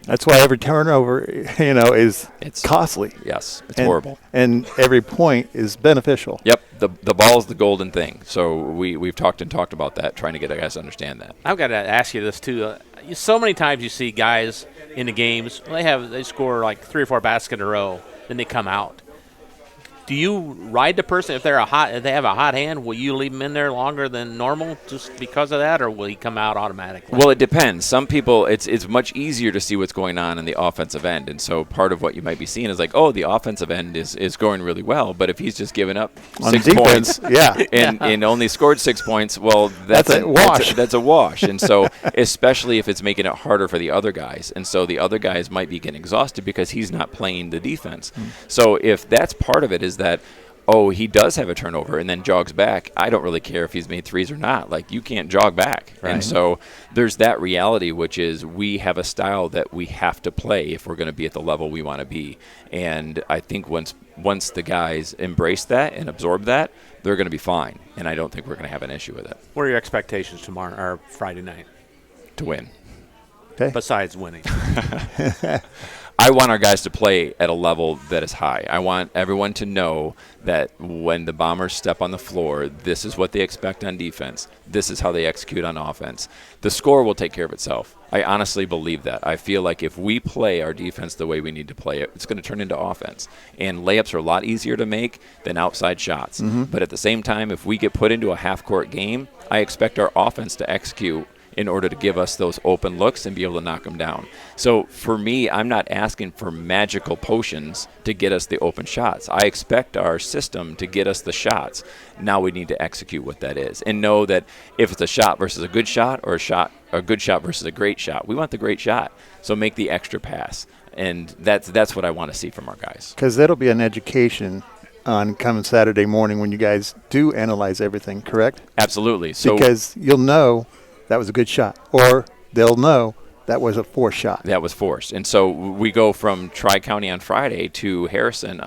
that's why every turnover, is costly. Yes, it's horrible. And every point is beneficial. Yep, the ball is the golden thing. So we've talked about that, trying to get guys to understand that. I've got to ask you this too. So many times you see guys in the games, they score like 3 or 4 baskets in a row, then they come out. Do you ride the person if they have a hot hand? Will you leave them in there longer than normal just because of that, or will he come out automatically? Well, it depends. Some people, it's much easier to see what's going on in the offensive end, and so part of what you might be seeing is like, the offensive end is going really well, but if he's just giving up on 6 defense, points and only scored 6 points, well, that's a wash. That's a wash, and so especially if it's making it harder for the other guys, and so the other guys might be getting exhausted because he's not playing the defense. So if that's part of it, is that he does have a turnover and then jogs back, I don't really care if he's made threes or not. Like, you can't jog back. Right. And so there's that reality, which is we have a style that we have to play if we're going to be at the level we want to be. And I think once the guys embrace that and absorb that, they're going to be fine. And I don't think we're going to have an issue with it. What are your expectations tomorrow or Friday night? To win. Okay. Besides winning. I want our guys to play at a level that is high. I want everyone to know that when the Bombers step on the floor, this is what they expect on defense. This is how they execute on offense. The score will take care of itself. I honestly believe that. I feel like if we play our defense the way we need to play it, it's going to turn into offense. And layups are a lot easier to make than outside shots. Mm-hmm. But at the same time, if we get put into a half-court game, I expect our offense to execute in order to give us those open looks and be able to knock them down. So for me, I'm not asking for magical potions to get us the open shots. I expect our system to get us the shots. Now we need to execute what that is and know that if it's a shot versus a good shot, or a good shot versus a great shot, we want the great shot. So make the extra pass. And that's what I want to see from our guys. Because that'll be an education on coming Saturday morning when you guys do analyze everything, correct? Absolutely. So because you'll know that was a good shot, or they'll know that was a forced shot. That was forced. And so we go from Tri-County on Friday to Harrison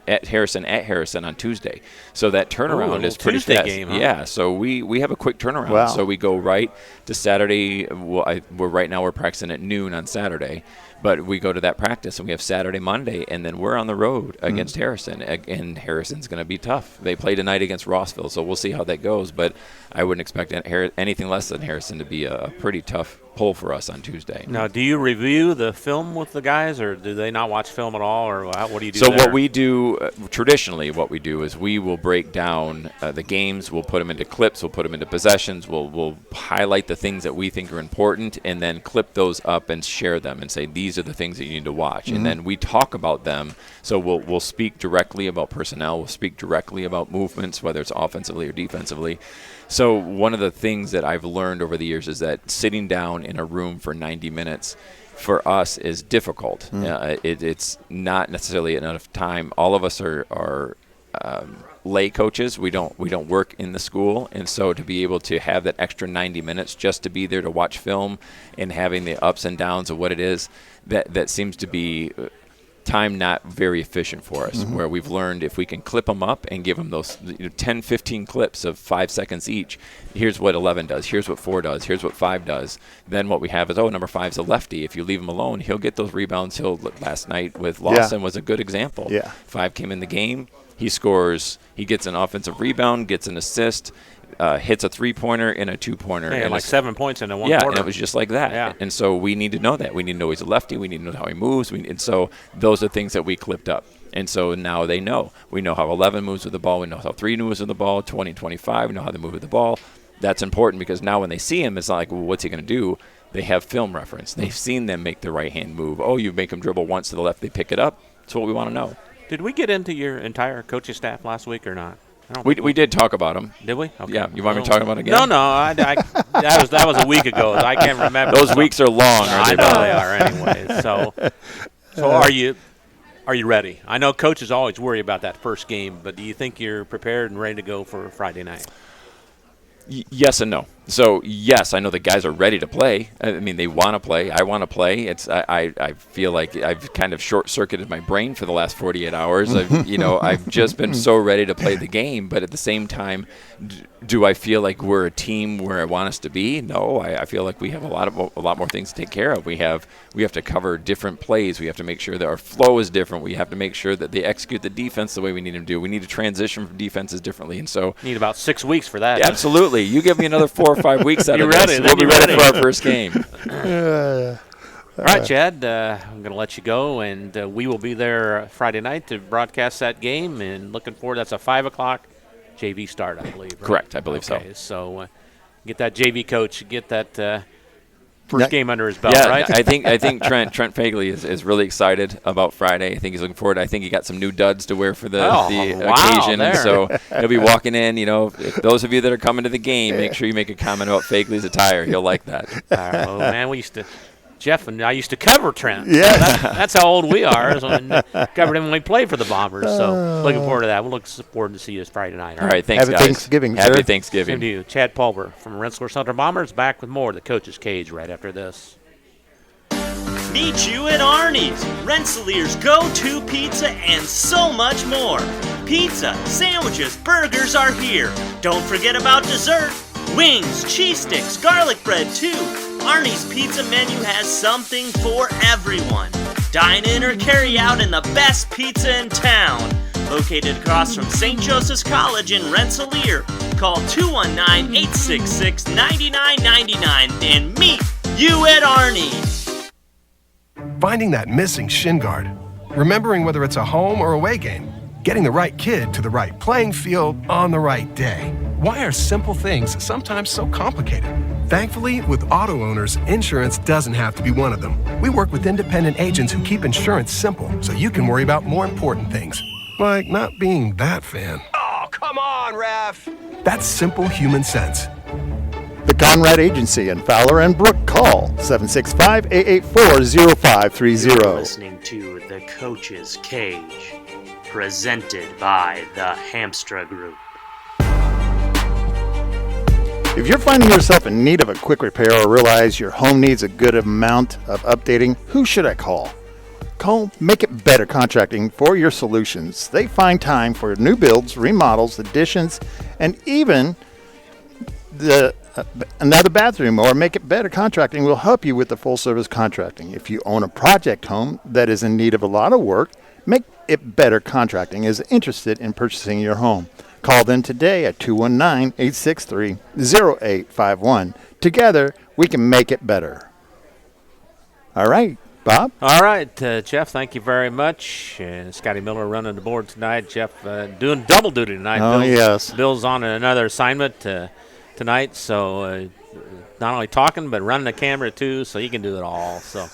at Harrison on Tuesday. So that turnaround is pretty Tuesday fast. Game, huh? Yeah, so we have a quick turnaround. Wow. So we go right to Saturday. We're practicing at noon on Saturday. But we go to that practice, and we have Saturday, Monday, and then we're on the road against Harrison. And Harrison's going to be tough. They play tonight against Rossville, so we'll see how that goes. But I wouldn't expect anything less than Harrison to be a pretty tough pull for us on Tuesday. Now, do you review the film with the guys, or do they not watch film at all, or what do you do So there? what we do, traditionally what we do is we will break down the games. We'll put them into clips. We'll put them into possessions. We'll highlight the things that we think are important and then clip those up and share them and say, these are the things that you need to watch. Mm-hmm. And then we talk about them. So we'll speak directly about personnel. We'll speak directly about movements, whether it's offensively or defensively. So one of the things that I've learned over the years is that sitting down in a room for 90 minutes for us is difficult. It's not necessarily enough time. All of us are lay coaches. We don't work in the school, and so to be able to have that extra 90 minutes just to be there to watch film and having the ups and downs of what it is, that seems to be time not very efficient for us, where we've learned if we can clip them up and give them those 10, 15 clips of 5 seconds each, here's what 11 does, here's what 4 does, here's what 5 does, then what we have is, number 5's a lefty. If you leave him alone, he'll get those rebounds. Last night with Lawson was a good example. 5 came in the game, he scores, he gets an offensive rebound, gets an assist, hits a 3-pointer and a 2-pointer. And like 7 points in the one quarter. quarter. And it was just like that. Yeah. And so we need to know that. We need to know he's a lefty. We need to know how he moves. And so those are things that we clipped up. And so now they know. We know how 11 moves with the ball. We know how 3 moves with the ball, 20, 25. We know how they move with the ball. That's important because now when they see him, it's not like, well, what's he going to do? They have film reference. They've seen them make the right-hand move. You make them dribble once to the left, they pick it up. That's what we want to know. Did we get into your entire coaching staff last week or not? We did talk about them. Did we? Okay. Yeah. You want me to talk about it again? No. That was a week ago. I can't remember. Those weeks are long. I know they are anyway. So are you ready? I know coaches always worry about that first game, but do you think you're prepared and ready to go for Friday night? Yes and no. So, yes, I know the guys are ready to play. I mean, they want to play. I want to play. I feel like I've kind of short-circuited my brain for the last 48 hours. I've just been so ready to play the game. But at the same time, do I feel like we're a team where I want us to be? No, I feel like we have a lot more things to take care of. We have to cover different plays. We have to make sure that our flow is different. We have to make sure that they execute the defense the way we need them to do. We need to transition from defenses differently. And so need about 6 weeks for that. Absolutely. You give me another 4 or 5 weeks out of this. We'll be ready for our first game. All right, Chad, I'm going to let you go, and we will be there Friday night to broadcast that game, and looking forward. That's a 5 o'clock JV start, I believe. Right? Correct, I believe so. So get that JV coach, get that first game under his belt, right? I think Trent Fagley is really excited about Friday. I think he's looking forward. I think he got some new duds to wear for the occasion. There. So he'll be walking in. If those of you that are coming to the game, make sure you make a comment about Fagley's attire. He'll like that. All right, well, man, Jeff and I used to cover Trent. Yeah. So that's how old we are. So covered him when we played for the Bombers. So looking forward to that. We'll look forward to see you this Friday night. All right, thanks, Happy guys. Thanksgiving, Happy sir. Thanksgiving. Same to you. Chad Pulver from Rensselaer Southern Bombers back with more of the Coach's Cage right after this. Meet you at Arnie's, Rensselaer's go-to pizza and so much more. Pizza, sandwiches, burgers are here. Don't forget about dessert. Wings, cheese sticks, garlic bread too. Arnie's pizza menu has something for everyone. Dine in or carry out in the best pizza in town. Located across from St. Joseph's College in Rensselaer. Call 219-866-9999 and meet you at Arnie's. Finding that missing shin guard. Remembering whether it's a home or away game. Getting the right kid to the right playing field on the right day. Why are simple things sometimes so complicated? Thankfully, with auto owners, insurance doesn't have to be one of them. We work with independent agents who keep insurance simple so you can worry about more important things. Like not being that fan. Oh, come on, ref! That's simple human sense. The Conrad Agency in Fowler and Brook. Call 765-884-0530. You're listening to The Coach's Cage, presented by the Hamstra Group. If you're finding yourself in need of a quick repair or realize your home needs a good amount of updating, who should I call? Call Make It Better Contracting for your solutions. They find time for new builds, remodels, additions, and even another bathroom. Or Make It Better Contracting will help you with the full service contracting. If you own a project home that is in need of a lot of work, Make It Better Contracting is interested in purchasing your home. Call them today at 219-863-0851. Together, we can make it better. All right, Bob? All right, Jeff, thank you very much. Scotty Miller running the board tonight. Jeff doing double duty tonight. Oh, yes. Bill's on another assignment tonight, so not only talking but running the camera too, so he can do it all. So,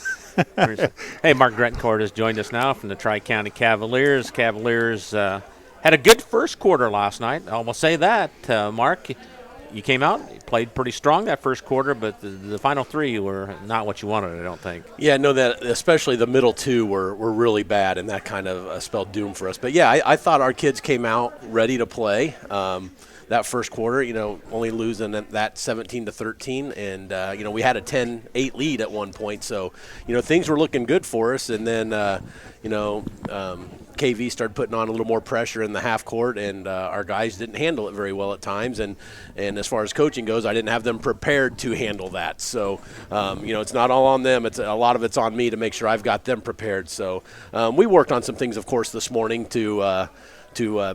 hey, Mark Grettencourt has joined us now from the Tri-County Cavaliers. Cavaliers had a good first quarter last night. I almost say that, Mark. you came out, you played pretty strong that first quarter, but the final three were not what you wanted, I don't think. Yeah, no, that especially the middle two were really bad, and that kind of spelled doom for us. But, yeah, I thought our kids came out ready to play. That first quarter, only losing that 17-13, and we had a 10-8 lead at one point. So, things were looking good for us, and then, KV started putting on a little more pressure in the half court, and our guys didn't handle it very well at times. And as far as coaching goes, I didn't have them prepared to handle that. So, it's not all on them. It's a lot of it's on me to make sure I've got them prepared. So, we worked on some things, of course, this morning to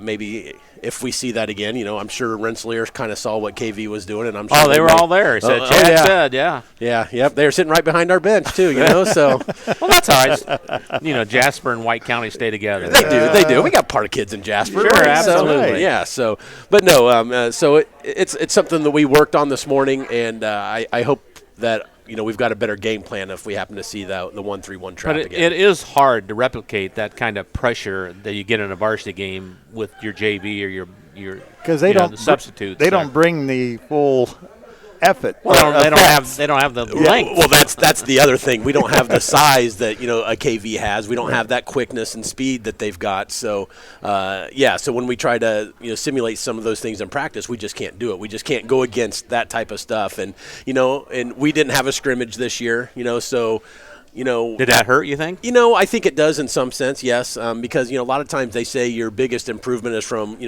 maybe if we see that again, I'm sure Rensselaer kind of saw what KV was doing, and I'm sure they were all there. Chad said, yeah. Yeah, yep. They were sitting right behind our bench too, so. Well, that's all right. Jasper and White County stay together. They do. We got part of kids in Jasper. Sure, right? absolutely. So, but no, so it's something that we worked on this morning, and I hope that we've got a better game plan if we happen to see the 1-3-1 trap again. But it is hard to replicate that kind of pressure that you get in a varsity game with your JV or your because they don't the substitutes. They don't bring the full effort. Well, they don't have the length. Well, that's the other thing. We don't have the size that a KV has. We don't have that quickness and speed that they've got. So, So when we try to simulate some of those things in practice, we just can't do it. We just can't go against that type of stuff. And and we didn't have a scrimmage this year. So. Did that hurt, you think? I think it does in some sense, yes, because, a lot of times they say your biggest improvement is from,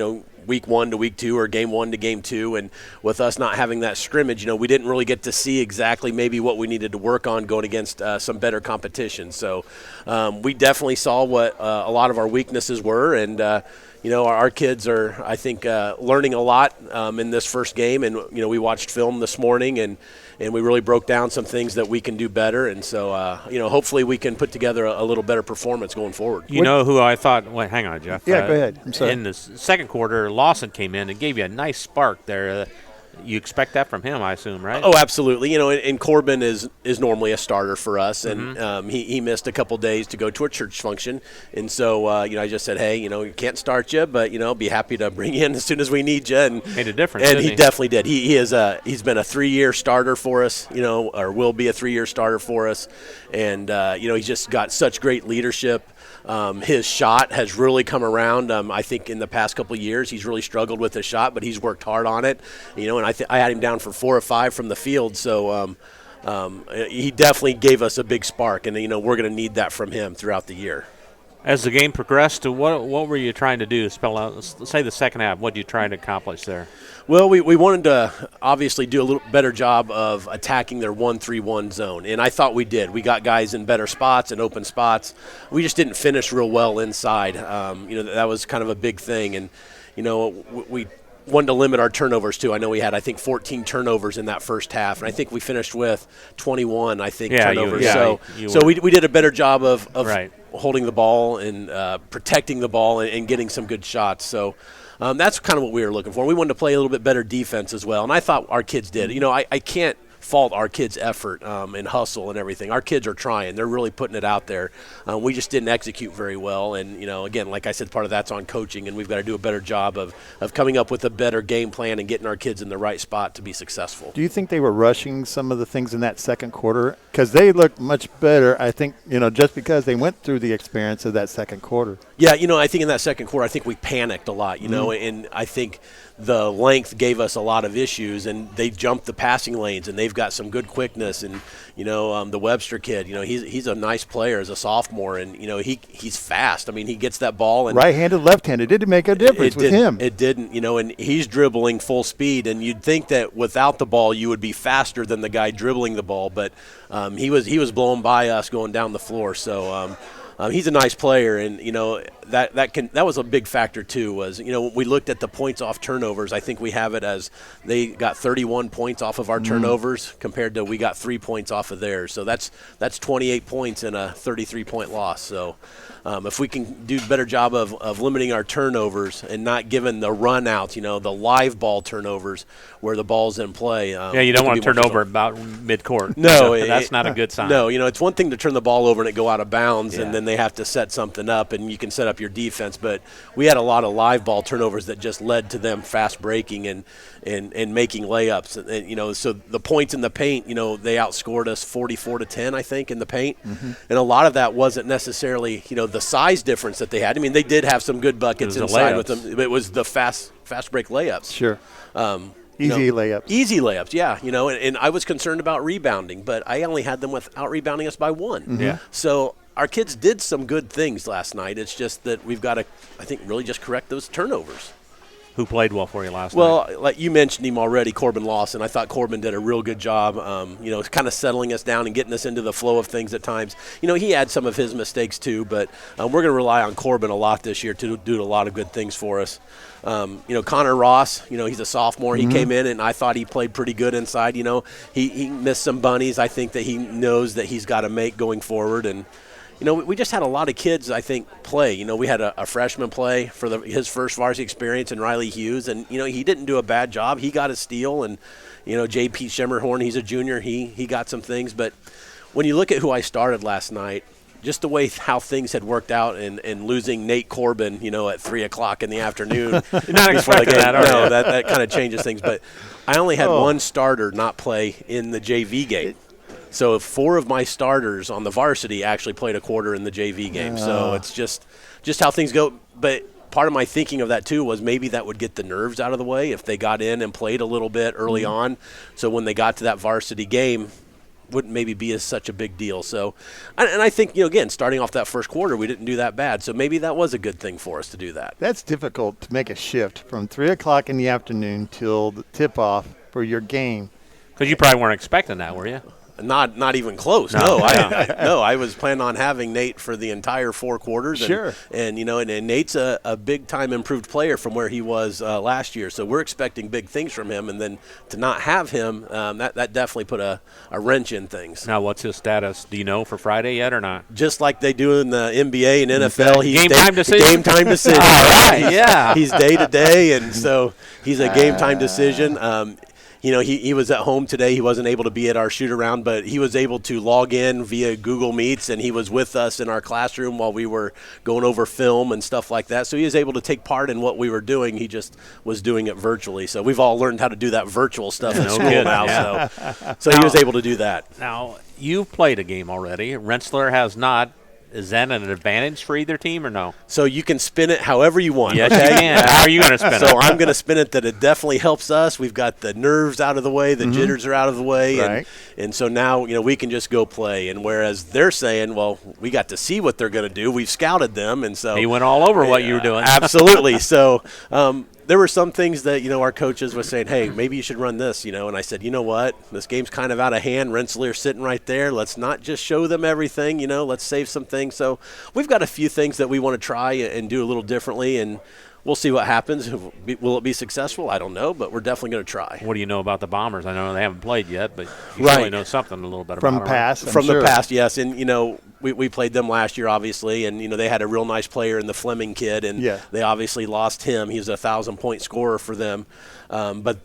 week 1 to week 2 or game 1 to game 2. And with us not having that scrimmage, we didn't really get to see exactly maybe what we needed to work on going against some better competition. So we definitely saw what a lot of our weaknesses were. And, our kids are, I think, learning a lot in this first game. And, we watched film this morning and we really broke down some things that we can do better. And so, hopefully we can put together a little better performance going forward. You know who I thought – wait, hang on, Jeff. Yeah, go ahead. I'm sorry. In the second quarter, Lawson came in and gave you a nice spark there. You expect that from him, I assume, right? Oh, absolutely. And Corbin is normally a starter for us, and he missed a couple days to go to a church function. And so, I just said, hey, you can't start you, but, be happy to bring you in as soon as we need you. And made a difference, and he definitely did. He's been a 3-year starter for us, or will be a 3-year starter for us. And, he's just got such great leadership. His shot has really come around. I think in the past couple of years he's really struggled with his shot, but he's worked hard on it. And I had him down for 4 or 5 from the field. So he definitely gave us a big spark, and we're going to need that from him throughout the year. As the game progressed, what were you trying to do? Spell out, say, the second half. What did you try to accomplish there? Well, we wanted to obviously do a little better job of attacking their 1-3-1 zone, and I thought we did. We got guys in better spots and open spots. We just didn't finish real well inside. That was kind of a big thing, and we wanted to limit our turnovers too. I know we had, I think, 14 turnovers in that first half, and I think we finished with 21, turnovers. So we did a better job of right. holding the ball and protecting the ball and getting some good shots. So that's kind of what we were looking for. We wanted to play a little bit better defense as well, and I thought our kids did. I can't fault our kids' effort and hustle and everything. Our kids are trying. They're really putting it out there. We just didn't execute very well. And, again, like I said, part of that's on coaching, and we've got to do a better job of coming up with a better game plan and getting our kids in the right spot to be successful. Do you think they were rushing some of the things in that second quarter? Because they looked much better, I think, just because they went through the experience of that second quarter. Yeah, I think in that second quarter, I think we panicked a lot, and I think the length gave us a lot of issues, and they jumped the passing lanes, and they've got some good quickness. And the Webster kid, he's a nice player as a sophomore, and he's fast. I mean, he gets that ball and right-handed, left-handed. It didn't make a difference with him. It didn't, and he's dribbling full speed, and you'd think that without the ball you would be faster than the guy dribbling the ball, but he was blowing by us going down the floor. So. He's a nice player, and that was a big factor too. Was we looked at the points off turnovers. I think we have it as they got 31 points off of our turnovers compared to we got 3 points off of theirs. So that's 28 points in a 33-point loss. So if we can do a better job of limiting our turnovers and not giving the run outs, the live ball turnovers where the ball's in play. You don't want to turn over about mid-court. No, that's not a good sign. No, it's one thing to turn the ball over and it go out of bounds, and then they have to set something up, and you can set up your defense. But we had a lot of live ball turnovers that just led to them fast breaking and making layups. And so the points in the paint, they outscored us 44-10, I think, in the paint. And a lot of that wasn't necessarily, the size difference that they had. I mean, they did have some good buckets inside with them. It was the fast break layups. Sure. Easy layups. Easy layups, yeah. And I was concerned about rebounding, but I only had them out rebounding us by one. Mm-hmm. Yeah. So our kids did some good things last night. It's just that we've got to, I think, really just correct those turnovers. Who played well for you last night? Well, like you mentioned him already, Corbin Lawson. I thought Corbin did a real good job, kind of settling us down and getting us into the flow of things at times. He had some of his mistakes too, but we're going to rely on Corbin a lot this year to do a lot of good things for us. Connor Ross, he's a sophomore. He came in, and I thought he played pretty good inside. He missed some bunnies. I think that he knows that he's got to make going forward. And, we just had a lot of kids, I think, play. We had a freshman play for his first varsity experience in Riley Hughes, and, he didn't do a bad job. He got a steal, and, J.P. Shemmerhorn, he's a junior. He got some things. But when you look at who I started last night, just the way how things had worked out and losing Nate Corbin, at 3 o'clock in the afternoon. You're not expecting that, are no, you? that kind of changes things. But I only had one starter not play in the JV game. So 4 of my starters on the varsity actually played a quarter in the JV game. So it's just how things go. But part of my thinking of that, too, was maybe that would get the nerves out of the way if they got in and played a little bit early on. So when they got to that varsity game, wouldn't maybe be such a big deal. So, and I think, again, starting off that first quarter, we didn't do that bad. So maybe that was a good thing for us to do that. That's difficult to make a shift from 3 o'clock in the afternoon till the tip-off for your game. Because you probably weren't expecting that, were you? Not even close. No, I was planning on having Nate for the entire 4 quarters. Sure. And Nate's a big time improved player from where he was last year. So we're expecting big things from him. And then to not have him, that definitely put a wrench in things. Now, what's his status? Do you know for Friday yet or not? Just like they do in the NBA and NFL, he's game time decision. Game time decision. All right, yeah. He's day to day, and so he's a game time decision. He was at home today. He wasn't able to be at our shoot-around, but he was able to log in via Google Meets, and he was with us in our classroom while we were going over film and stuff like that. So he was able to take part in what we were doing. He just was doing it virtually. So we've all learned how to do that virtual stuff in school now. Yeah. So he was able to do that. Now, you've played a game already. Rensselaer has not. Is that an advantage for either team or no? So you can spin it however you want. Yes, okay? you can. How are you going to spin it? So I'm going to spin it that it definitely helps us. We've got the nerves out of the way. The jitters are out of the way. Right. And so now, we can just go play. And whereas they're saying, well, we got to see what they're going to do. We've scouted them. And so he went all over what you were doing. Absolutely. So there were some things that, our coaches were saying, hey, maybe you should run this, and I said, you know what, this game's kind of out of hand. Rensselaer's sitting right there. Let's not just show them everything, let's save some things. So we've got a few things that we want to try and do a little differently, and we'll see what happens. Will it be successful? I don't know, but we're definitely going to try. What do you know about the Bombers? I know they haven't played yet, but you Right. probably know something a little bit about From them. past, I'm From sure. the past, yes. And, we played them last year, obviously, and, they had a real nice player in the Fleming kid, and Yeah. they obviously lost him. He was a 1,000-point scorer for them. But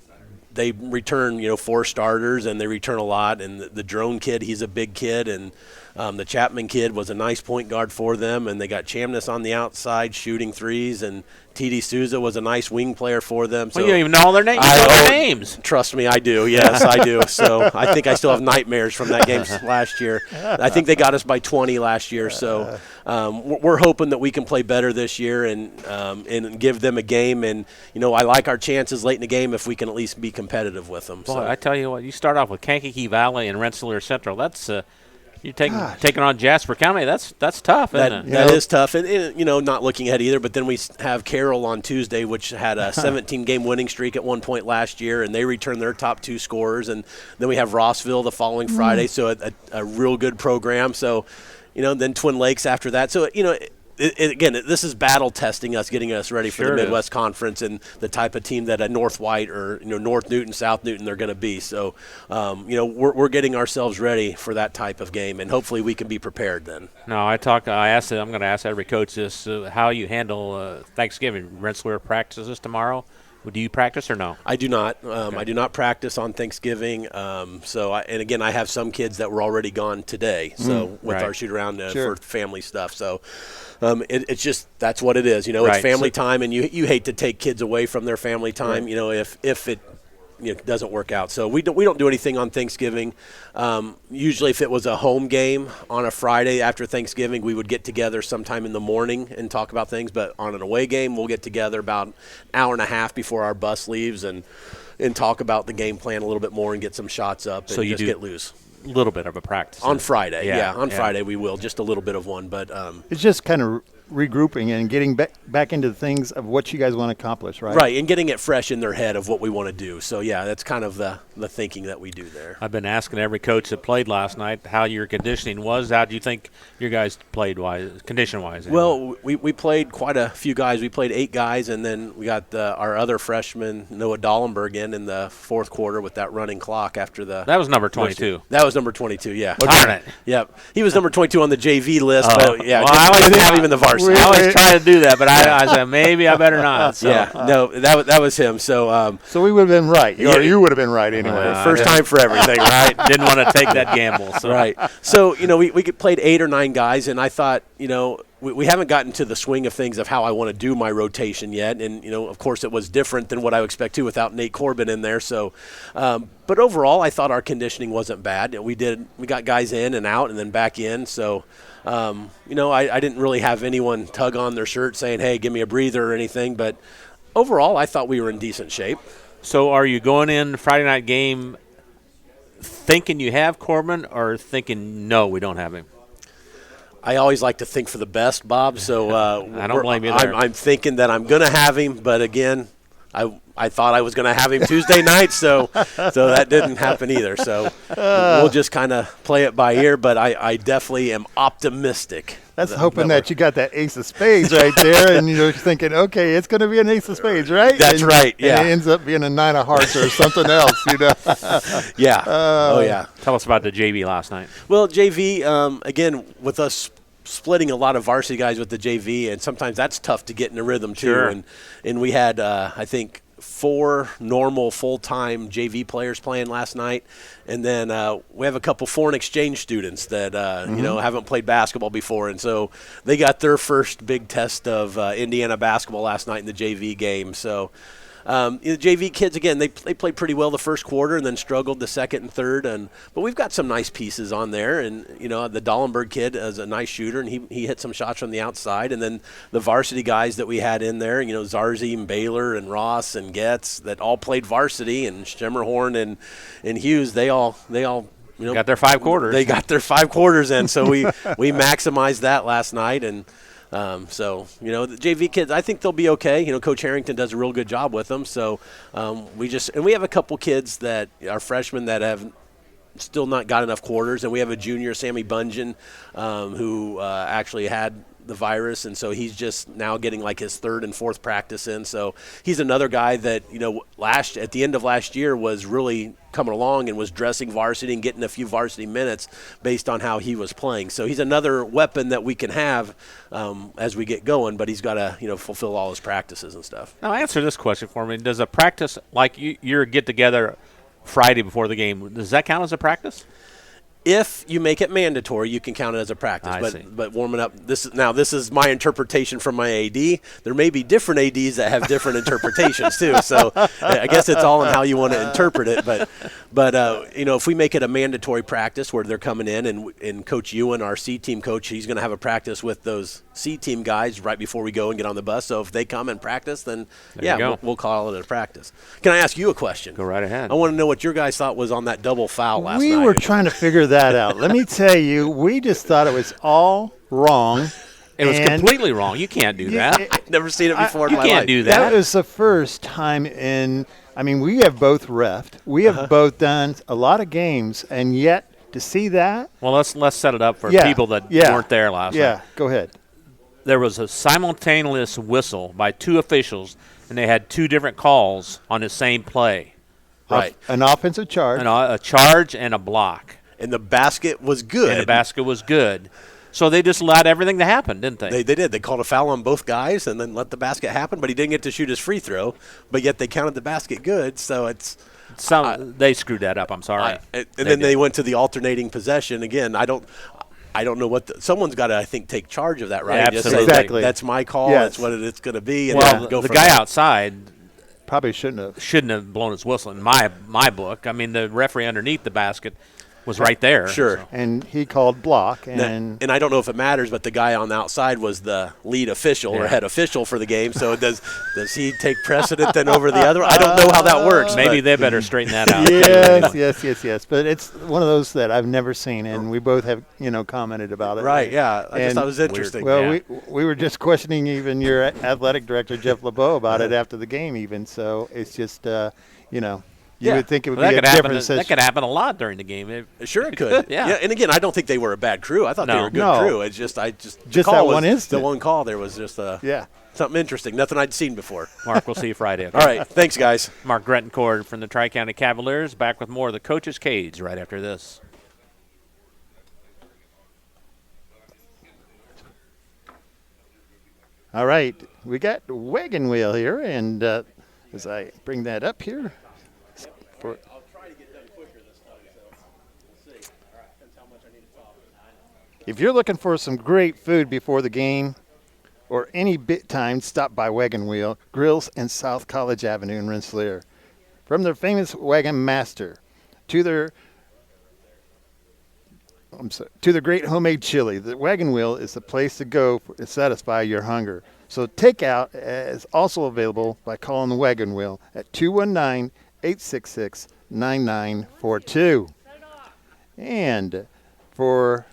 they return, 4 starters, and they return a lot. And the Drone kid, he's a big kid, and the Chapman kid was a nice point guard for them, and they got Chamness on the outside shooting threes, and T.D. Souza was a nice wing player for them. So Well, you don't even know all their names. You know their names. Trust me, I do. Yes, I do. So I think I still have nightmares from that game last year. I think they got us by 20 last year. So we're hoping that we can play better this year and give them a game. And, I like our chances late in the game if we can at least be competitive with them. Boy, I tell you what, you start off with Kankakee Valley and Rensselaer Central. That's you're taking on Jasper County. That's tough, isn't it? That is tough. And, not looking ahead either. But then we have Carroll on Tuesday, which had a 17-game winning streak at one point last year, and they returned their top 2 scorers. And then we have Rossville the following Friday, so a real good program. So, then Twin Lakes after that. So, again, this is battle testing us, getting us ready for the Midwest Conference and the type of team that a North White or North Newton, South Newton they're going to be. So, we're getting ourselves ready for that type of game, and hopefully we can be prepared then. No, I'm going to ask every coach this: how you handle Thanksgiving. Rensselaer practices tomorrow. Do you practice or no? I do not. Okay. I do not practice on Thanksgiving. And again, I have some kids that were already gone today. So with our shoot around for family stuff. So it's just that's what it is. It's family time, and you hate to take kids away from their family time. If it doesn't work out. So we don't do anything on Thanksgiving. Usually if it was a home game on a Friday after Thanksgiving, we would get together sometime in the morning and talk about things. But on an away game, we'll get together about an hour and a half before our bus leaves and talk about the game plan a little bit more and get some shots up and just get loose. A little bit of a practice. On Friday, Friday we will. Just a little bit of one. But it's just kind of regrouping and getting back into the things of what you guys want to accomplish, right? Right, and getting it fresh in their head of what we want to do. So, that's kind of the thinking that we do there. I've been asking every coach that played last night how your conditioning was. How do you think your guys played condition-wise? Well, we played quite a few guys. We played 8 guys, and then we got our other freshman, Noah Dollenberg, in the fourth quarter with that running clock after the – That was number 22. That was number 22, yeah. Darn it. Yep. He was number 22 on the JV list, but, I always didn't have him in the varsity. I always try to do that, but I said maybe I better not. So. No, that was him. So we would have been right. Or you would have been right anyway. First time for everything, right? Didn't want to take that gamble. So. Right. So, we played 8 or 9 guys, and I thought, we haven't gotten to the swing of things of how I want to do my rotation yet. And, of course, it was different than what I would expect to without Nate Corbin in there. So, but overall, I thought our conditioning wasn't bad. We got guys in and out and then back in. So, I didn't really have anyone tug on their shirt saying, hey, give me a breather or anything. But overall, I thought we were in decent shape. So are you going in Friday night game thinking you have Corbin or thinking, no, we don't have him? I always like to think for the best, Bob. So I don't blame you there. I'm thinking that I'm going to have him. But, again, I thought I was going to have him Tuesday night, so that didn't happen either. So we'll just kind of play it by ear, but I definitely am optimistic. That's hoping that you got that ace of spades right there, and you're thinking, okay, it's going to be an ace of spades, right? That's right, yeah. And it ends up being a 9 of hearts or something else, Yeah. Tell us about the JV last night. Well, JV, again, with us splitting a lot of varsity guys with the JV, and sometimes that's tough to get in a rhythm too. Sure. And we had, I think, 4 normal full-time JV players playing last night, and then we have a couple foreign exchange students that haven't played basketball before, and so they got their first big test of Indiana basketball last night in the JV game. So the JV kids, again, they played pretty well the first quarter and then struggled the second and third. But we've got some nice pieces on there. And, the Dollenberg kid is a nice shooter, and he hit some shots from the outside. And then the varsity guys that we had in there, Zarzi and Baylor and Ross and Getz that all played varsity, and Schemmerhorn and Hughes, they all got their 5 quarters. They got their 5 quarters in. So we maximized that last night. And the JV kids, I think they'll be okay. Coach Harrington does a real good job with them. So we have a couple kids that are freshmen that have still not got enough quarters, and we have a junior, Sammy Bungeon, who actually had the virus, and so he's just now getting like his 3rd and 4th practice in. So he's another guy that at the end of last year was really coming along and was dressing varsity and getting a few varsity minutes based on how he was playing. So he's another weapon that we can have as we get going, but he's got to fulfill all his practices and stuff. Now answer this question for me: does a practice like your get together Friday before the game, does that count as a practice? If you make it mandatory, you can count it as a practice. But warming up, this is my interpretation from my AD. There may be different ADs that have different interpretations too. So I guess it's all in how you want to interpret it. But if we make it a mandatory practice where they're coming in and Coach Ewan, our C team coach, he's going to have a practice with those C team guys right before we go and get on the bus. So if they come and practice, then we'll call it a practice. Can I ask you a question? Go right ahead. I want to know what your guys thought was on that double foul last night. We were trying to figure that out. Let me tell you, we just thought it was all wrong. It was completely wrong. You can't do that. I've never seen it before in my life. You can't do that. That was the first time we have both reffed. We have both done a lot of games, and yet to see that. Well, let's set it up for people that weren't there last night. Yeah, go ahead. There was a simultaneous whistle by 2 officials, and they had 2 different calls on the same play. Right. An offensive charge. A charge and a block. And the basket was good. And the basket was good. So they just allowed everything to happen, didn't they? They did. They called a foul on both guys and then let the basket happen, but he didn't get to shoot his free throw. But yet they counted the basket good, so it's they screwed that up. I'm sorry. Then they went to the alternating possession again. I don't know what someone's got to, I think, take charge of that, right? Yeah, just absolutely. say, Exactly. That's my call. Yes. That's what it's going to be. And Well, go the from guy there. outside Probably shouldn't have. blown his whistle in my book. I mean, the referee underneath the basket was right there. Sure. So. And he called block. And I don't know if it matters, but the guy on the outside was the lead official or head official for the game. So does he take precedent then over the other? I don't know how that works. Maybe they better straighten that out. Yes. But it's one of those that I've never seen, and we both have commented about it. Right, yeah. I just thought it was interesting. Well, we were just questioning even your athletic director, Jeff LeBeau, about it after the game even. So it's just, you would think it would be a difference. That could happen a lot during the game. Sure it could. Yeah. And again, I don't think they were a bad crew. I thought they were a good crew. It's just that one instant. The one call there was just something interesting, nothing I'd seen before. Mark, we'll see you Friday. Okay? All right, thanks, guys. Mark Grettencourt from the Tri-County Cavaliers, back with more of the Coach's Cage right after this. All right, we got Wagon Wheel here, and as I bring that up here. I'll try to get done quicker this time, so we'll see. All right, depends how much I need to talk. If you're looking for some great food before the game or any bit time, stop by Wagon Wheel Grills in South College Avenue in Rensselaer. From their famous Wagon Master to their great homemade chili, the Wagon Wheel is the place to go to satisfy your hunger. So takeout is also available by calling the Wagon Wheel at 219-866-9942. And for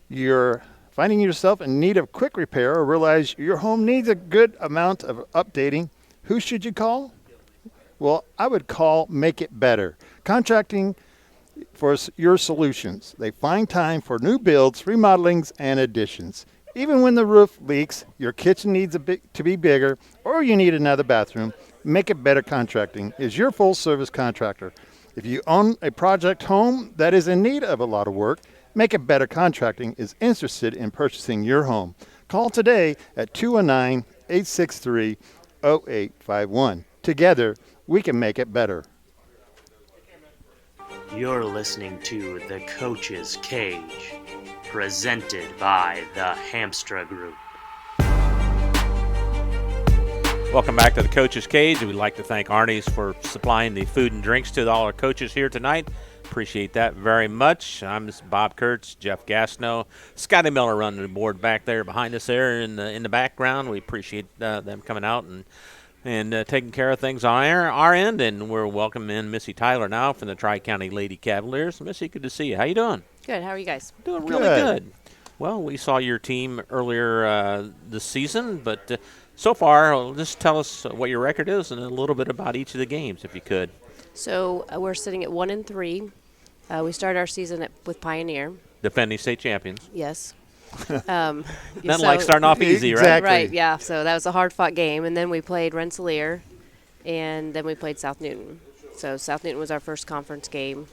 your finding yourself in need of quick repair or realize your home needs a good amount of updating, who should you call? Well, I would call Make It Better. Contracting for your solutions. They find time for new builds, remodelings, and additions. Even when the roof leaks, your kitchen needs to be bigger, or you need another bathroom, Make It Better Contracting is your full-service contractor. If you own a project home that is in need of a lot of work, Make It Better Contracting is interested in purchasing your home. Call today at 219-863-0851. Together, we can make it better. You're listening to The Coach's Cage, presented by the Hamstra Group. Welcome back to the Coach's Cage. We'd like to thank Arnie's for supplying the food and drinks to all our coaches here tonight. Appreciate that very much. I'm Bob Kurtz, Jeff Gastineau, Scotty Miller running the board back there behind us there in the background. We appreciate them coming out and taking care of things on our end. And we're welcoming in Missy Tyler now from the Tri-County Lady Cavaliers. Missy, good to see you. How you doing? Good. How are you guys? Doing really good. Well, we saw your team earlier this season, but so far, just tell us what your record is and a little bit about each of the games, if you could. So we're sitting at 1-3. We started our season with Pioneer. Defending state champions. Yes. Nothing like starting off easy, right? Exactly. Right, yeah. So that was a hard-fought game. And then we played Rensselaer, and then we played South Newton. So South Newton was our first conference game.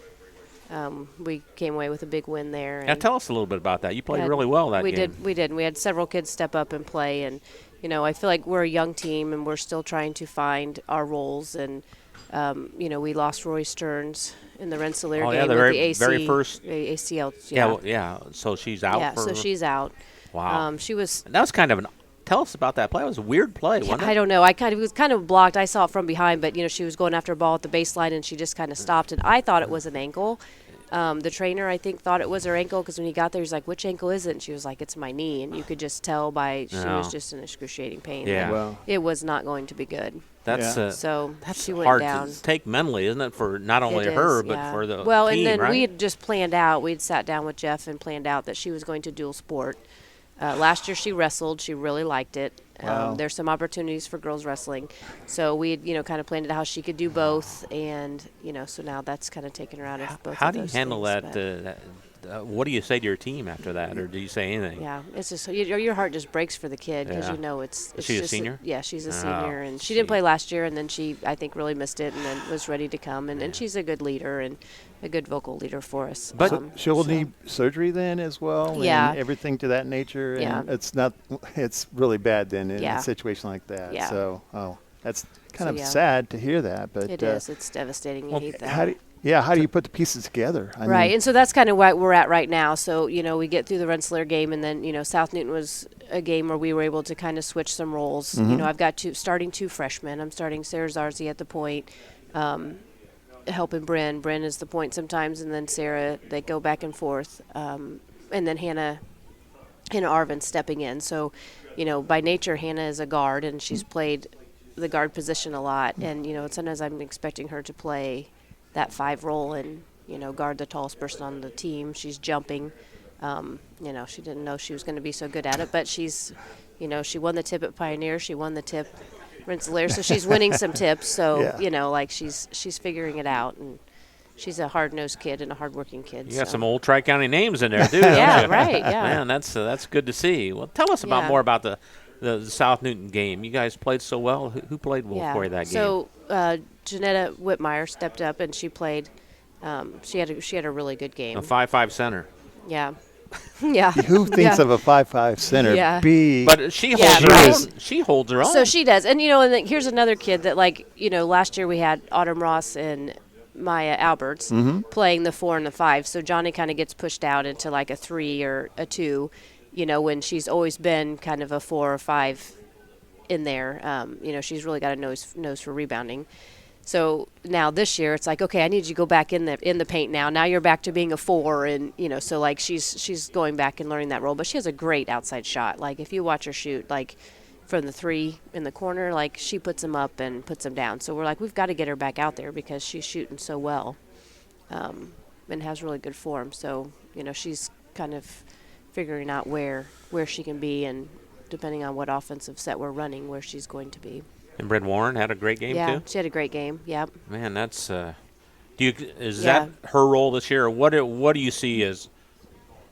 We came away with a big win there. Now tell us a little bit about that. You played really well that game. We did. We had several kids step up and play. And, I feel like we're a young team, and we're still trying to find our roles. And, we lost Roy Stearns in the Rensselaer game with the very first ACL. Yeah. So she's out. Yeah, so she's out. Wow. She was. And that was kind of tell us about that play. It was a weird play, wasn't it? I don't know. It was kind of blocked. I saw it from behind, but she was going after a ball at the baseline, and she just kind of stopped. And I thought it was an ankle. The trainer, I think, thought it was her ankle because when he got there, he's like, "Which ankle is it?" And she was like, "It's my knee." And you could just tell she was just in excruciating pain. Yeah. Well, it was not going to be good. That's she went hard down. to take mentally, isn't it? For not only her, but for the team, and then right? we had just planned out. We'd sat down with Jeff and planned out that she was going to dual sport. Last year she wrestled. She really liked it. Wow. There's some opportunities for girls wrestling. So we had, kind of planned it how she could do both. And, so now that's kind of taken her out of both How of do you those handle things, that what do you say to your team after that, or do you say anything? Yeah, it's just your heart just breaks for the kid because Yeah. you know it's Is she a just senior? Yeah, she's a Oh, senior, and she didn't play last year, and then she I think really missed it, and then was ready to come, and she's a good leader and a good vocal leader for us. But she'll need surgery then as well, Yeah. and everything to that nature. Yeah. And it's really bad then in Yeah. a situation like that. Yeah. So, that's kind of yeah. sad to hear that. But It is. It's devastating. You hate that. How do you put the pieces together? I Right, mean, and so that's kind of what we're at right now. So, we get through the Rensselaer game, and then, South Newton was a game where we were able to kind of switch some roles. Mhm. I've got starting two freshmen. I'm starting Sarah Zarzi at the point, helping Bryn. Bryn is the point sometimes, and then Sarah, they go back and forth. And then Hannah Arvin stepping in. So, by nature, Hannah is a guard, and she's played the guard position a lot. And, sometimes I'm expecting her to play that 5 role and, guard the tallest person on the team. She's jumping. She didn't know she was going to be so good at it, but she's, she won the tip at Pioneer. She won the tip Rensselaer, so she's winning some tips. So, Yeah. She's figuring it out, and she's a hard-nosed kid and a hard-working kid. You got so. some old Tri-County names in there, too. Yeah, don't you? right, yeah. Man, that's good to see. Well, tell us about more about the South Newton game. You guys played so well. Who played well for you that game? So Janetta Whitmire stepped up, and she played. She had a really good game. A 5'5" center. Yeah. Yeah. Who thinks of a 5'5" center? Yeah. But she holds her own. So she does. And, and then here's another kid that, last year we had Autumn Ross and Maya Alberts playing the 4 and the 5. So Johnny kind of gets pushed out into like a 3 or a 2, when she's always been kind of a 4 or 5 in there. She's really got a nose for rebounding. So now this year it's like, okay, I need you to go back in the paint now. Now you're back to being a 4, and so like she's going back and learning that role. But she has a great outside shot. Like if you watch her shoot, like from the 3 in the corner, like she puts them up and puts them down. So we're like, we've got to get her back out there because she's shooting so well, and has really good form. So she's kind of figuring out where she can be, and depending on what offensive set we're running, where she's going to be. And Bryn Warren had a great game, too? Yeah, she had a great game, yep. Man, that's is that her role this year, or what do you see as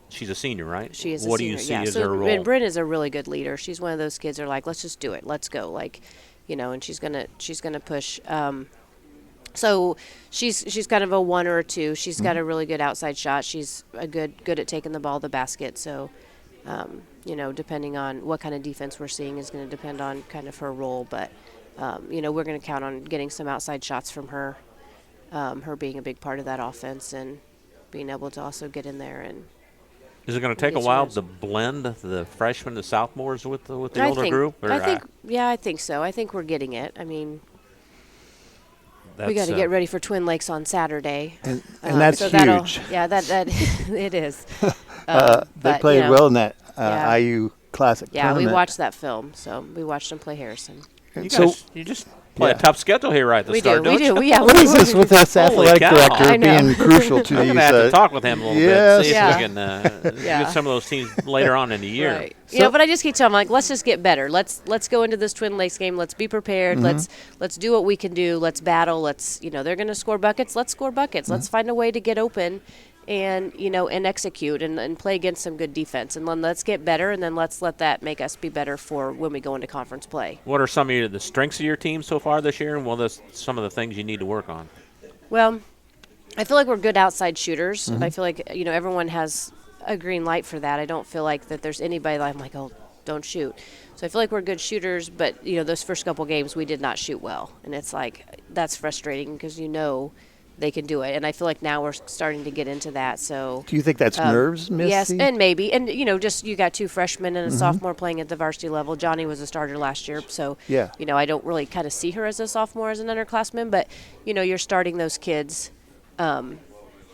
she's a senior, right? She is what a senior, do you see yeah. as So her role? And Bryn is a really good leader. She's one of those kids that are like, let's just do it. Let's go. Like, and she's gonna push. So she's kind of a 1 or a 2. She's got a really good outside shot. She's a good at taking the ball to the basket. So, depending on what kind of defense we're seeing is going to depend on kind of her role. But, we're going to count on getting some outside shots from her, her being a big part of that offense and being able to also get in there. And is it going to take a while to blend the freshmen, the sophomores with the older group? Or I think so. I think we're getting it. I mean, we got to get ready for Twin Lakes on Saturday, and that's so huge. Yeah, that it is. They played well in that IU Classic tournament. We watched that film, so we watched them play Harrison. You just play a tough schedule here right at the start, don't you? What is this with us athletic director being crucial to I'm these? I'm going to have to talk with him a little bit, see if we can get some of those teams later on in the year. Right. But I just keep telling them, like, let's just get better. Let's go into this Twin Lakes game. Let's be prepared. Let's do what we can do. Let's battle. Let's, they're going to score buckets. Let's score buckets. Let's find a way to get open and, and execute and play against some good defense. And then let's get better, and then let's let that make us be better for when we go into conference play. What are some of the strengths of your team so far this year, and what are some of the things you need to work on? Well, I feel like we're good outside shooters. I feel like, everyone has a green light for that. I don't feel like that there's anybody that I'm like, oh, don't shoot. So I feel like we're good shooters, but, those first couple games we did not shoot well. And it's like, that's frustrating because they can do it. And I feel like now we're starting to get into that. So do you think that's nerves, Missy? Yes, and maybe. And, just you got 2 freshmen and a sophomore playing at the varsity level. Johnny was a starter last year. So, I don't really kind of see her as a sophomore, as an underclassman. But, you're starting those kids, and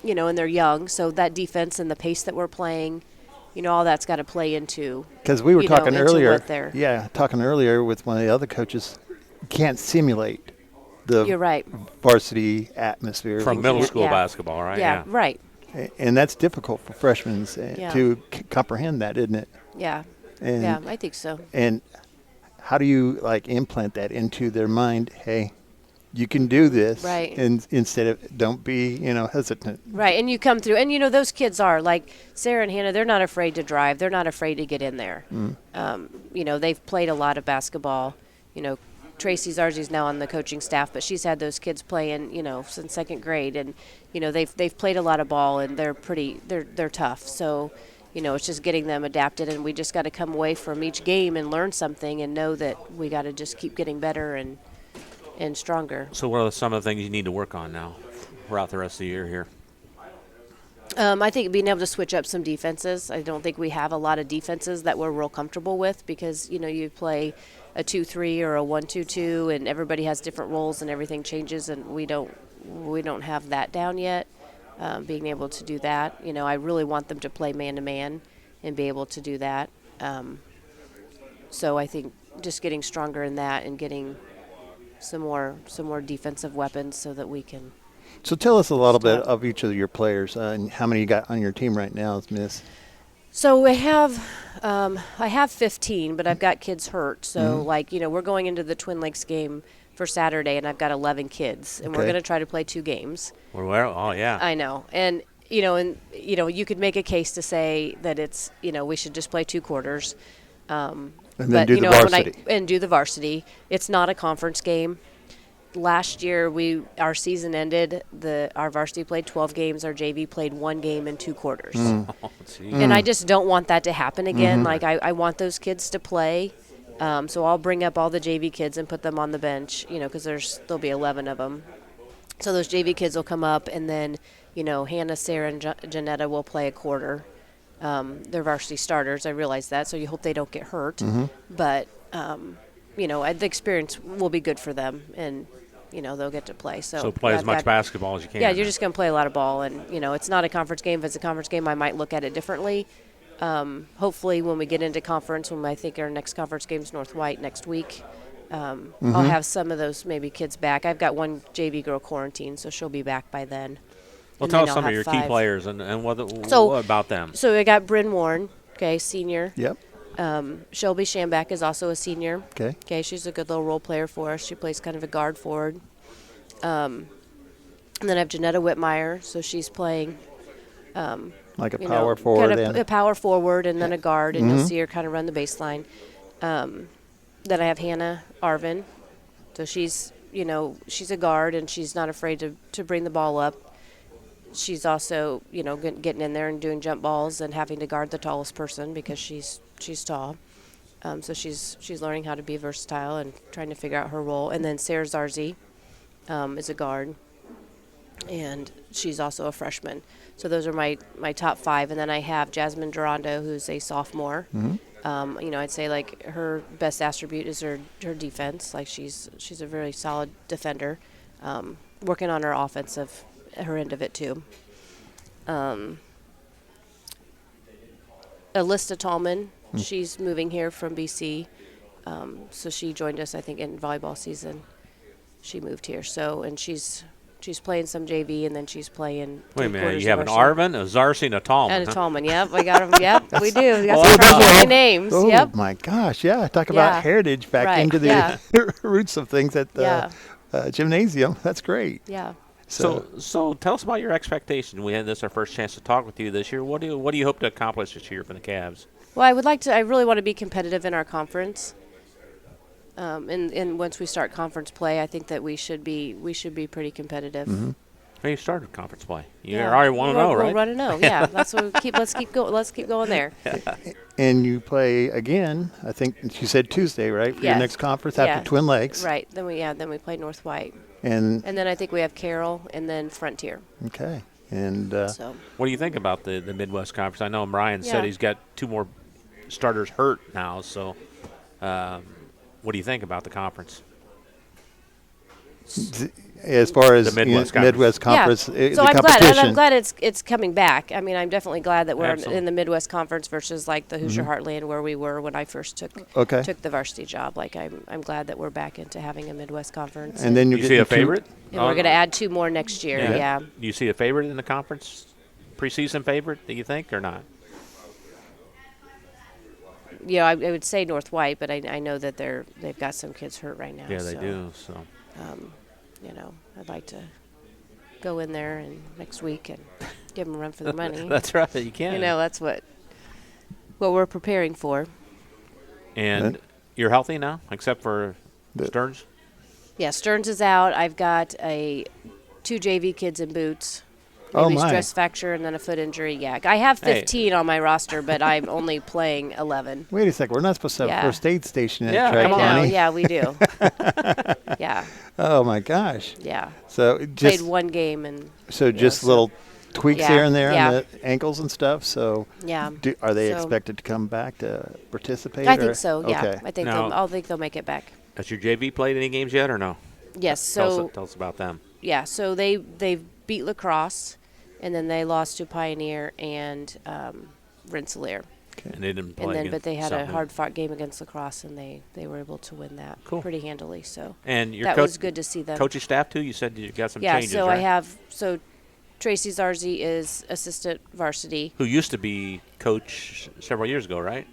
they're young. So that defense and the pace that we're playing, all that's got to play into. Because we were talking earlier. Talking earlier with one of the other coaches. You can't simulate the You're right. varsity atmosphere. From middle school basketball, right? Yeah, right. And that's difficult for freshmen to comprehend that, isn't it? Yeah. And I think so. And how do you implant that into their mind? Hey, you can do this, Right. and instead of don't be hesitant. Right, and you come through, and those kids are like Sarah and Hannah. They're not afraid to drive. They're not afraid to get in there. They've played a lot of basketball. Tracy Zarzi's now on the coaching staff, but she's had those kids playing, since second grade, and they've played a lot of ball, and they're tough. So, it's just getting them adapted, and we just got to come away from each game and learn something, and know that we got to just keep getting better and stronger. So what are some of the things you need to work on now throughout the rest of the year here? I think being able to switch up some defenses. I don't think we have a lot of defenses that we're real comfortable with because, you play a 2-3 or a 1-2-2 and everybody has different roles and everything changes, and we don't have that down yet. Being able to do that. I really want them to play man-to-man and be able to do that. So I think just getting stronger in that and getting some more defensive weapons so that we can. So tell us a little bit of each of your players and how many you got on your team right now, Miss. So I have 15, but I've got kids hurt. So we're going into the Twin Lakes game for Saturday, and I've got 11 kids, and we're going to try to play 2 games. Oh yeah. I know, and you could make a case to say that it's we should just play 2 quarters. And then do the varsity. And do the varsity. It's not a conference game. Last year, our season ended. Our varsity played 12 games. Our JV played 1 game in 2 quarters. And I just don't want that to happen again. Like I want those kids to play. So I'll bring up all the JV kids and put them on the bench. Because there'll be 11 of them. So those JV kids will come up, and then Hannah, Sarah, and Janetta will play a quarter. They're varsity starters. I realize that, so you hope they don't get hurt. But, the experience will be good for them, and, they'll get to play. So play as much basketball as you can. Yeah, you're just going to play a lot of ball, and, it's not a conference game. If it's a conference game, I might look at it differently. Hopefully when we get into conference, when I think our next conference game is North White next week, I'll have some of those maybe kids back. I've got one JV girl quarantined, so she'll be back by then. Well, tell us some of your key players and what about them. So I got Bryn Warren, senior. Yep. Shelby Shambach is also a senior. Okay. She's a good little role player for us. She plays kind of a guard forward. And then I have Janetta Whitmire, so she's playing like a power forward. Kind of a power forward and then a guard, and you'll see her kind of run the baseline. Then I have Hannah Arvin. So she's a guard, and she's not afraid to bring the ball up. She's also, getting in there and doing jump balls and having to guard the tallest person because she's tall. So she's learning how to be versatile and trying to figure out her role. And then Sarah Zarzi is a guard, and she's also a freshman. So those are my top 5. And then I have Jasmine Durando, who's a sophomore. I'd say like her best attribute is her defense. Like she's a very solid defender. Working on her offensive. Her end of it too. Alyssa Tallman, she's moving here from BC, so she joined us I think in volleyball season. She moved here, and she's playing some JV, and then she's playing. Wait a minute, you have an Arvin, a Zarsi, and a Tallman. And a Tallman, yep, we got them. Yep, we do. We got some names. Oh yep. My gosh, yeah, talk about heritage back into the roots of things at the gymnasium. That's great. Yeah. So tell us about your expectations. We had this our first chance to talk with you this year. What do you hope to accomplish this year for the Cavs? Well, I really want to be competitive in our conference. And once we start conference play, I think that we should be pretty competitive. Well, you started conference play. You already want to know, right? We'll run to know. Yeah, that's what let's keep going there. And you play again. I think you said Tuesday, right? For your next conference after Twin Lakes. Right. Then we play North White. And then I think we have Carroll and then Frontier. Okay. And what do you think about the Midwest Conference? I know Brian said he's got 2 more starters hurt now. So, what do you think about the conference? As far as the Midwest Conference, so the I'm competition. glad it's coming back. I mean, I'm definitely glad that we're in the Midwest Conference versus like the Hoosier Heartland where we were when I first took the varsity job. Like I'm glad that we're back into having a Midwest Conference. And then you see a favorite? And we're going to add 2 more next year. Yeah. Do you see a favorite in the conference? Preseason favorite, do you think, or not? Yeah, I would say North White, but I know that they've got some kids hurt right now. Yeah, they do. So. I'd like to go in there and next week and give them a run for their money. That's right, you can. That's what we're preparing for. And you're healthy now, except for Stearns? Yeah, Stearns is out. I've got 2 JV kids in boots. Oh, Maybe my. stress fracture and then a foot injury. Yeah, I have 15 on my roster, but I'm only playing 11. Wait a second. We're not supposed to have first aid station at Yeah, Tri-County. I know. Yeah, we do. Yeah. Oh, my gosh. Yeah. So just played one game and. So just little tweaks here and there on the ankles and stuff. So yeah. Are they expected to come back to participate? I think so. Yeah. Okay. I think they'll make it back. Has your JV played any games yet or no? Yes. So tell us about them. Yeah. So they beat Lacrosse, and then they lost to Pioneer and Rensselaer. Okay. And they didn't play. But they had a hard-fought game against Lacrosse, and they were able to win that pretty handily. So and your that was good to see them. Coaching staff too. You said you got some changes. Yeah. So right? I have Tracy Zarzi is assistant varsity. Who used to be coach several years ago, right?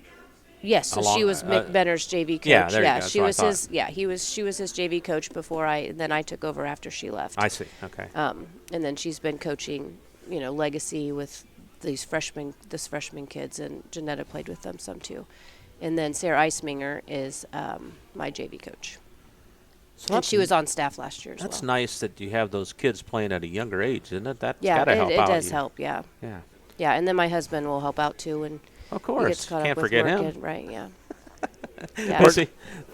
Yes, so she was Mick Benner's JV coach. Yeah, there you go. She was his. Yeah, she was his JV coach before then I took over after she left. I see. Okay. And then she's been coaching, legacy with these freshman kids, and Janetta played with them some too. And then Sarah Eisminger is my JV coach. So and she was on staff last year as well. That's nice that you have those kids playing at a younger age, isn't it? That's yeah, gotta help it out. does help. Yeah. Yeah. Yeah, and then my husband will help out too, and of course, can't forget him. Right? Yeah.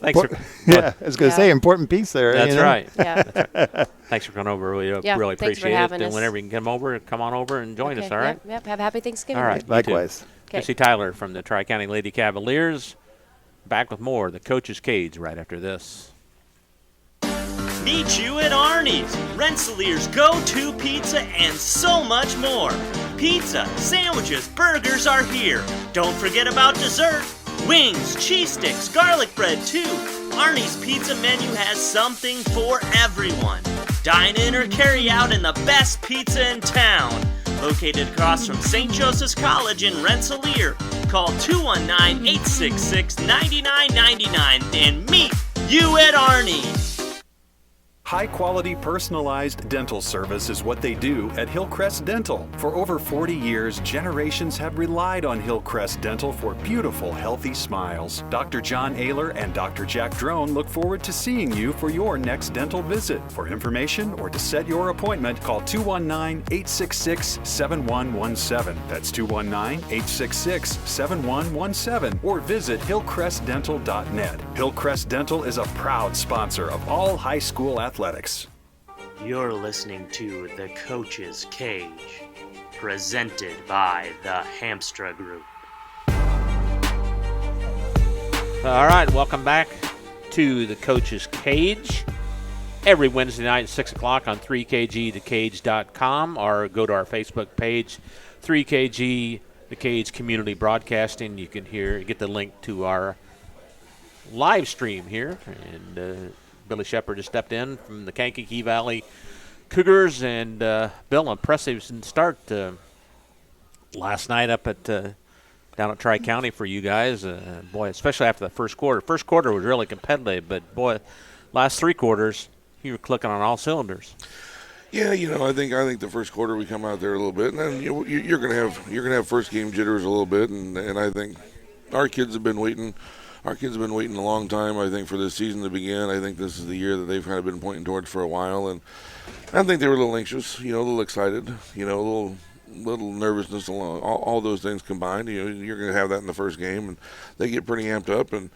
Thanks for. Yeah, I was going to say important piece there. That's right. Yeah. That's right. Thanks for coming over. We really appreciate it. And whenever you can come on over and join us. All right. Yep. Have a happy Thanksgiving. All right. Likewise. Jesse Tyler from the Tri-County Lady Cavaliers. Back with more of the Coach's Cage right after this. Meet you at Arnie's, Rensselaer's go-to pizza and so much more. Pizza, sandwiches, burgers are here. Don't forget about dessert. Wings, cheese sticks, garlic bread too. Arnie's pizza menu has something for everyone. Dine in or carry out in the best pizza in town. Located across from St. Joseph's College in Rensselaer. Call 219-866-9999 and meet you at Arnie's. High-quality personalized dental service is what they do at Hillcrest Dental. For over 40 years, generations have relied on Hillcrest Dental for beautiful, healthy smiles. Dr. John Ayler and Dr. Jack Drone look forward to seeing you for your next dental visit. For information or to set your appointment, call 219-866-7117. That's 219-866-7117 or visit hillcrestdental.net. Hillcrest Dental is a proud sponsor of all high school athletics. You're listening to The Coach's Cage, presented by the Hamstra Group. All right, welcome back to The Coach's Cage. Every Wednesday night at 6 o'clock on 3kgthecage.com, or go to our Facebook page, 3KG The Cage Community Broadcasting. You can get the link to our live stream here, and Billy Shepard just stepped in from the Kankakee Valley Cougars, and Bill, impressive start last night up at down at Tri-County for you guys. Boy, especially after the first quarter. First quarter was really competitive, but boy, last 3 quarters you were clicking on all cylinders. Yeah, I think the first quarter we come out there a little bit, and then you're gonna have first game jitters a little bit, and I think our kids have been waiting. Our kids have been waiting a long time, I think, for this season to begin. I think this is the year that they've kind of been pointing towards for a while, and I think they were a little anxious, a little excited, a little nervousness, all those things combined. You're going to have that in the first game, and they get pretty amped up, and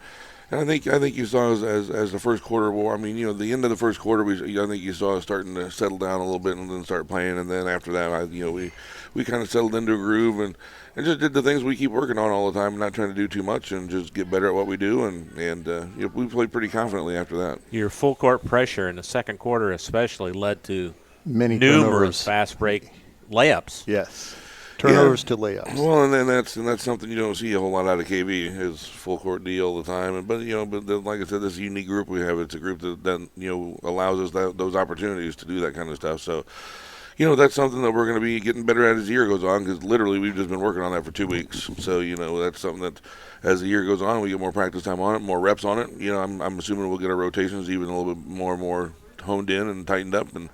I think you saw as the first quarter wore. I mean, the end of the first quarter, I think you saw us starting to settle down a little bit and then start playing, and then after that, we kind of settled into a groove and just did the things we keep working on all the time, not trying to do too much and just get better at what we do, and we played pretty confidently after that. Your full court pressure in the second quarter especially led to many numerous turnovers. Fast break layups. Yes. Turnovers to layups. Well, and then that's something you don't see a whole lot out of KB, his full court D all the time. But like I said, this is a unique group we have. It's a group that allows us those opportunities to do that kind of stuff. So, that's something that we're going to be getting better at as the year goes on, because literally we've just been working on that for 2 weeks. So, that's something that as the year goes on, we get more practice time on it, more reps on it. I'm assuming we'll get our rotations even a little bit more and more honed in and tightened up and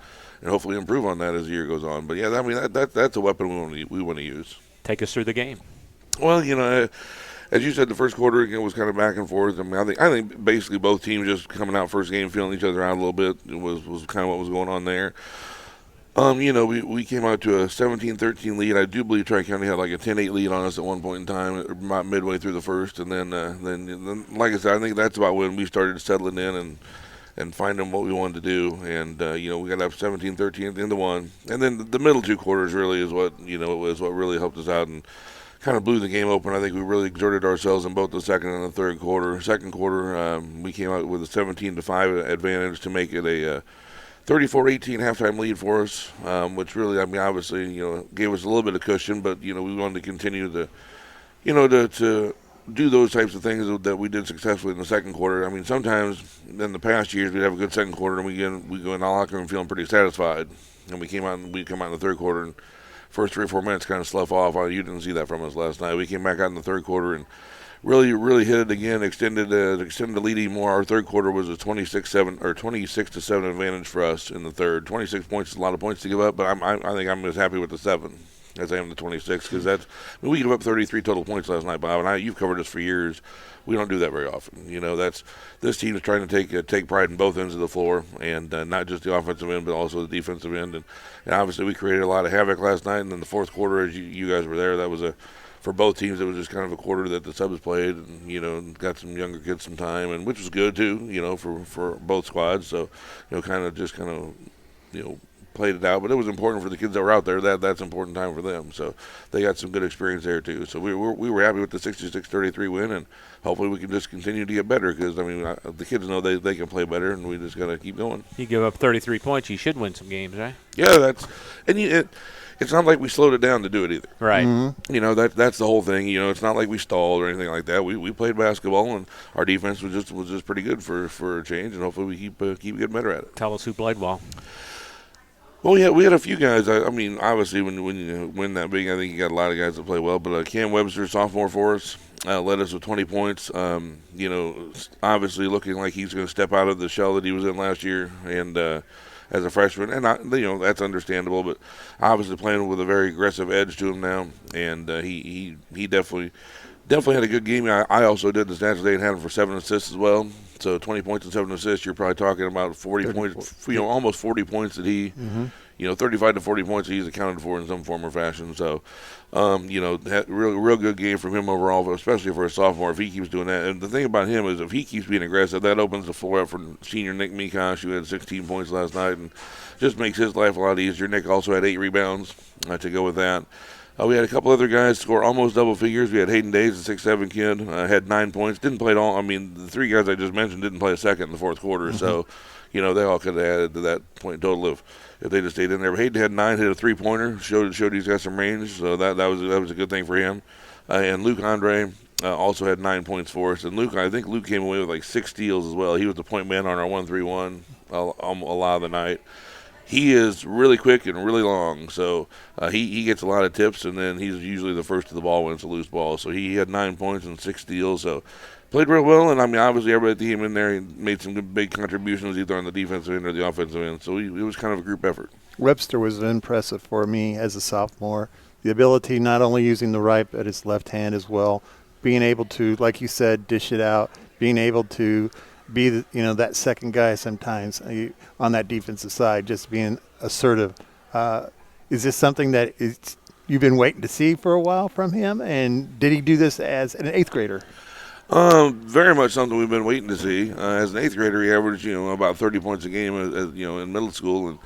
hopefully improve on that as the year goes on. But yeah, I mean that's a weapon we want to use. Take us through the game. Well, as you said, the first quarter was kind of back and forth. I mean, I think basically both teams just coming out first game, feeling each other out a little bit. It was kind of what was going on there. We came out to a 17-13 lead. I do believe Tri-County had like a 10-8 lead on us at one point in time, about midway through the first. And then, like I said, I think that's about when we started settling in and finding what we wanted to do. And, we got up 17-13 at the end of one. And then the middle two quarters really is what really helped us out and kind of blew the game open. I think we really exerted ourselves in both the second and the third quarter. Second quarter, we came out with a 17-5 advantage to make it a 34-18 halftime lead for us, which really, I mean, obviously, gave us a little bit of cushion, but, we wanted to continue to do those types of things that we did successfully in the second quarter. I mean, sometimes in the past years we'd have a good second quarter and we go in the locker room feeling pretty satisfied, and we come out in the third quarter and first 3 or 4 minutes kind of slough off. You didn't see that from us last night. We came back out in the third quarter and really hit it again, extended the lead even more. Our third quarter was a 26-7 or 26-7 advantage for us in the third. 26 points is a lot of points to give up, but I think I'm as happy with the 7 as I am the 26 because we gave up 33 total points last night, Bob, and you've covered us for years. We don't do that very often. This team is trying to take pride in both ends of the floor, and not just the offensive end, but also the defensive end. And obviously, we created a lot of havoc last night. And then the fourth quarter, as you guys were there, that was for both teams. It was just kind of a quarter that the subs played, and got some younger kids some time, and which was good too. For both squads. So, kind of played it out, but it was important for the kids that were out there. That's important time for them. So they got some good experience there too. So we were happy with the 66-33 win, and hopefully we can just continue to get better because the kids know they can play better, and we just got to keep going. You give up 33 points, you should win some games, right? Yeah, it's not like we slowed it down to do it either. Right. Mm-hmm. That's the whole thing. It's not like we stalled or anything like that. We played basketball, and our defense was just pretty good for a change, and hopefully we keep getting better at it. Tell us who played well. Well, yeah, we had a few guys. I mean, obviously, when you win that big, I think you got a lot of guys that play well. But Cam Webster, sophomore for us, led us with 20 points. Obviously looking like he's going to step out of the shell that he was in last year, and as a freshman, and that's understandable. But obviously playing with a very aggressive edge to him now, and he definitely had a good game. I also did the stats today and had him for 7 assists as well. So 20 points and 7 assists, you're probably talking about 40 points, almost 40 points that he, 35 to 40 points that he's accounted for in some form or fashion. So, real good game from him overall, especially for a sophomore if he keeps doing that. And the thing about him is if he keeps being aggressive, that opens the floor up for senior Nick Mikosh, who had 16 points last night, and just makes his life a lot easier. Nick also had 8 rebounds to go with that. We had a couple other guys score almost double figures. We had Hayden Days, a 6'7" kid, had 9 points. Didn't play at all. I mean, the 3 guys I just mentioned didn't play a second in the fourth quarter. Mm-hmm. So, they all could have added to that point total if they just stayed in there. But Hayden had 9, hit a 3-pointer, showed he's got some range. So that was a good thing for him. And Luke Andre also had 9 points for us. And I think Luke came away with like 6 steals as well. He was the point man on our 1-3-1 a lot of the night. He is really quick and really long, so he gets a lot of tips, and then he's usually the first to the ball when it's a loose ball. So he had 9 points and 6 steals, so played real well. And, I mean, obviously everybody that came in there made some good big contributions either on the defensive end or the offensive end. So it was kind of a group effort. Webster was impressive for me as a sophomore. The ability not only using the right but his left hand as well, being able to, like you said, dish it out, being able to be that second guy sometimes on that defensive side, just being assertive. Is this something that you've been waiting to see for a while from him? And did he do this as an 8th grader? Very much something we've been waiting to see. As an 8th grader, he averaged about 30 points a game in middle school, and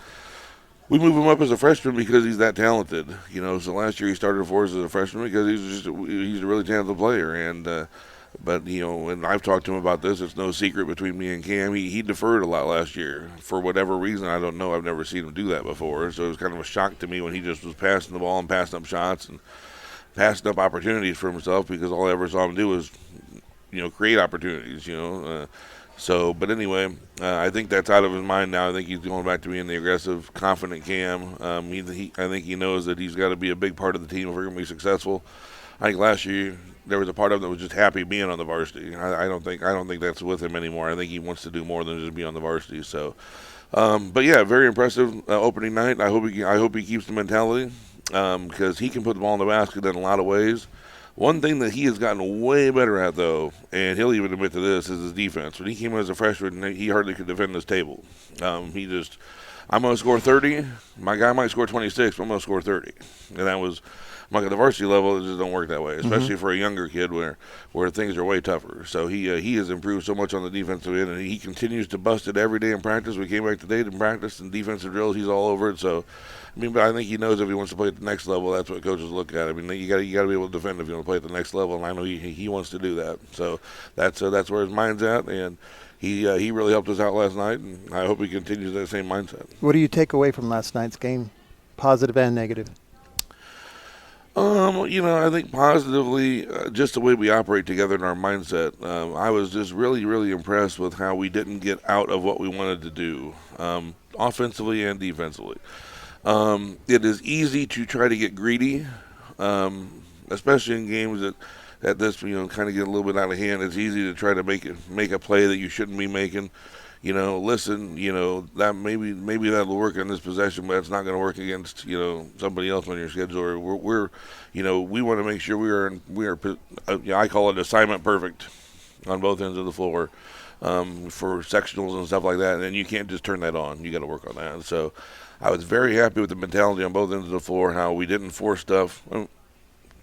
we move him up as a freshman because he's that talented. So last year he started for us as a freshman because he's a really talented player, and. But, and I've talked to him about this, it's no secret between me and Cam. He deferred a lot last year for whatever reason. I don't know. I've never seen him do that before. So it was kind of a shock to me when he just was passing the ball and passing up shots and passing up opportunities for himself because all I ever saw him do was, create opportunities, But anyway, I think that's out of his mind now. I think he's going back to being the aggressive, confident Cam. I think he knows that he's got to be a big part of the team if we're going to be successful. I think last year there was a part of him that was just happy being on the varsity. I don't think that's with him anymore. I think he wants to do more than just be on the varsity. So But yeah, very impressive opening night. I hope he keeps the mentality because he can put the ball in the basket in a lot of ways. One thing that he has gotten way better at, though, and he'll even admit to this, is his defense. When he came in as a freshman, he hardly could defend this table. I'm going to score 30. My guy might score 26, but I'm going to score 30. And that was, like at the varsity level, it just don't work that way, especially for a younger kid where things are way tougher. So he has improved so much on the defensive end, and he continues to bust it every day in practice. We came back today to practice and defensive drills. He's all over it. So, but I think he knows if he wants to play at the next level, that's what coaches look at. You got to be able to defend if you want to play at the next level, and I know he wants to do that. So that's where his mind's at, and he really helped us out last night, and I hope he continues that same mindset. What do you take away from last night's game, positive and negative? I think positively, just the way we operate together in our mindset. I was just really, really impressed with how we didn't get out of what we wanted to do, offensively and defensively. It is easy to try to get greedy, especially in games that this, kind of get a little bit out of hand. It's easy to try to make a play that you shouldn't be making. That maybe that'll work in this possession, but it's not going to work against, somebody else on your schedule. Or we want to make sure we are I call it assignment perfect on both ends of the floor for sectionals and stuff like that. And you can't just turn that on. You got to work on that. And so I was very happy with the mentality on both ends of the floor, how we didn't force stuff.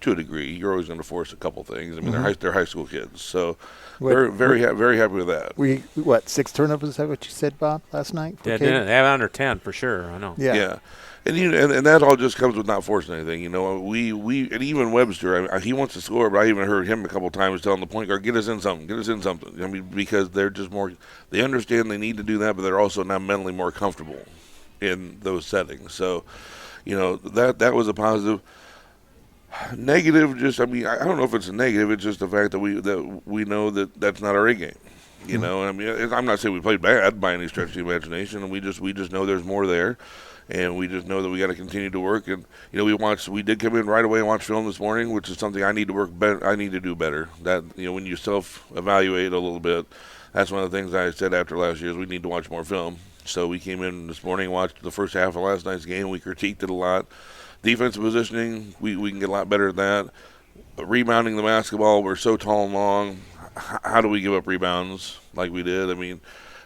To a degree, you're always going to force a couple things. I mean, they're high school kids, so very happy with that. 6 turnovers? Is that what you said, Bob, last night? Yeah, they have under 10 for sure. I know. Yeah. And that all just comes with not forcing anything. We and even Webster, he wants to score, but I even heard him a couple times telling the point guard, get us in something. I mean, because they're just more, they understand they need to do that, but they're also now mentally more comfortable in those settings. So, that was a positive. Negative, I don't know if it's a negative. It's just the fact that we know that that's not our A game. I'm not saying we played bad by any stretch of the imagination, and we just know there's more there, and we just know that we got to continue to work. And we did come in right away and watch film this morning, which is something I need to work better. I need to do better. That when you self-evaluate a little bit, that's one of the things I said after last year is we need to watch more film. So we came in this morning, watched the first half of last night's game. We critiqued it a lot. Defensive positioning, we can get a lot better at that. Rebounding the basketball, we're so tall and long. How do we give up rebounds like we did? I mean,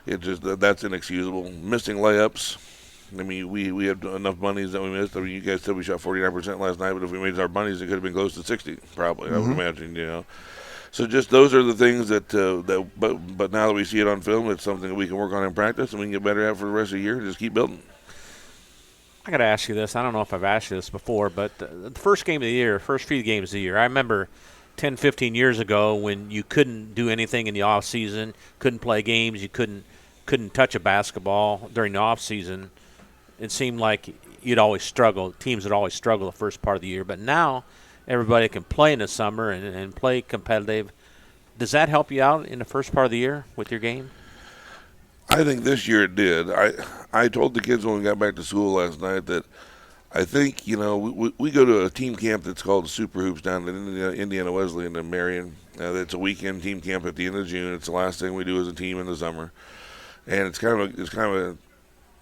that's inexcusable. Missing layups. I mean, we had enough bunnies that we missed. I mean, you guys said we shot 49% last night, but if we made our bunnies, it could have been close to 60, probably. I would imagine, So just those are the things but now that we see it on film, it's something that we can work on in practice, and we can get better at for the rest of the year and just keep building. I got to ask you this. I don't know if I've asked you this before, but the first game of the year, first few games of the year, I remember 10, 15 years ago when you couldn't do anything in the off season, couldn't play games, you couldn't touch a basketball during the off season. It seemed like you'd always struggle. Teams would always struggle the first part of the year. But now everybody can play in the summer and play competitive. Does that help you out in the first part of the year with your game? I think this year it did. I told the kids when we got back to school last night that I think, we go to a team camp that's called Super Hoops down in Indiana Wesleyan in Marion. It's a weekend team camp at the end of June. It's the last thing we do as a team in the summer. And it's kind of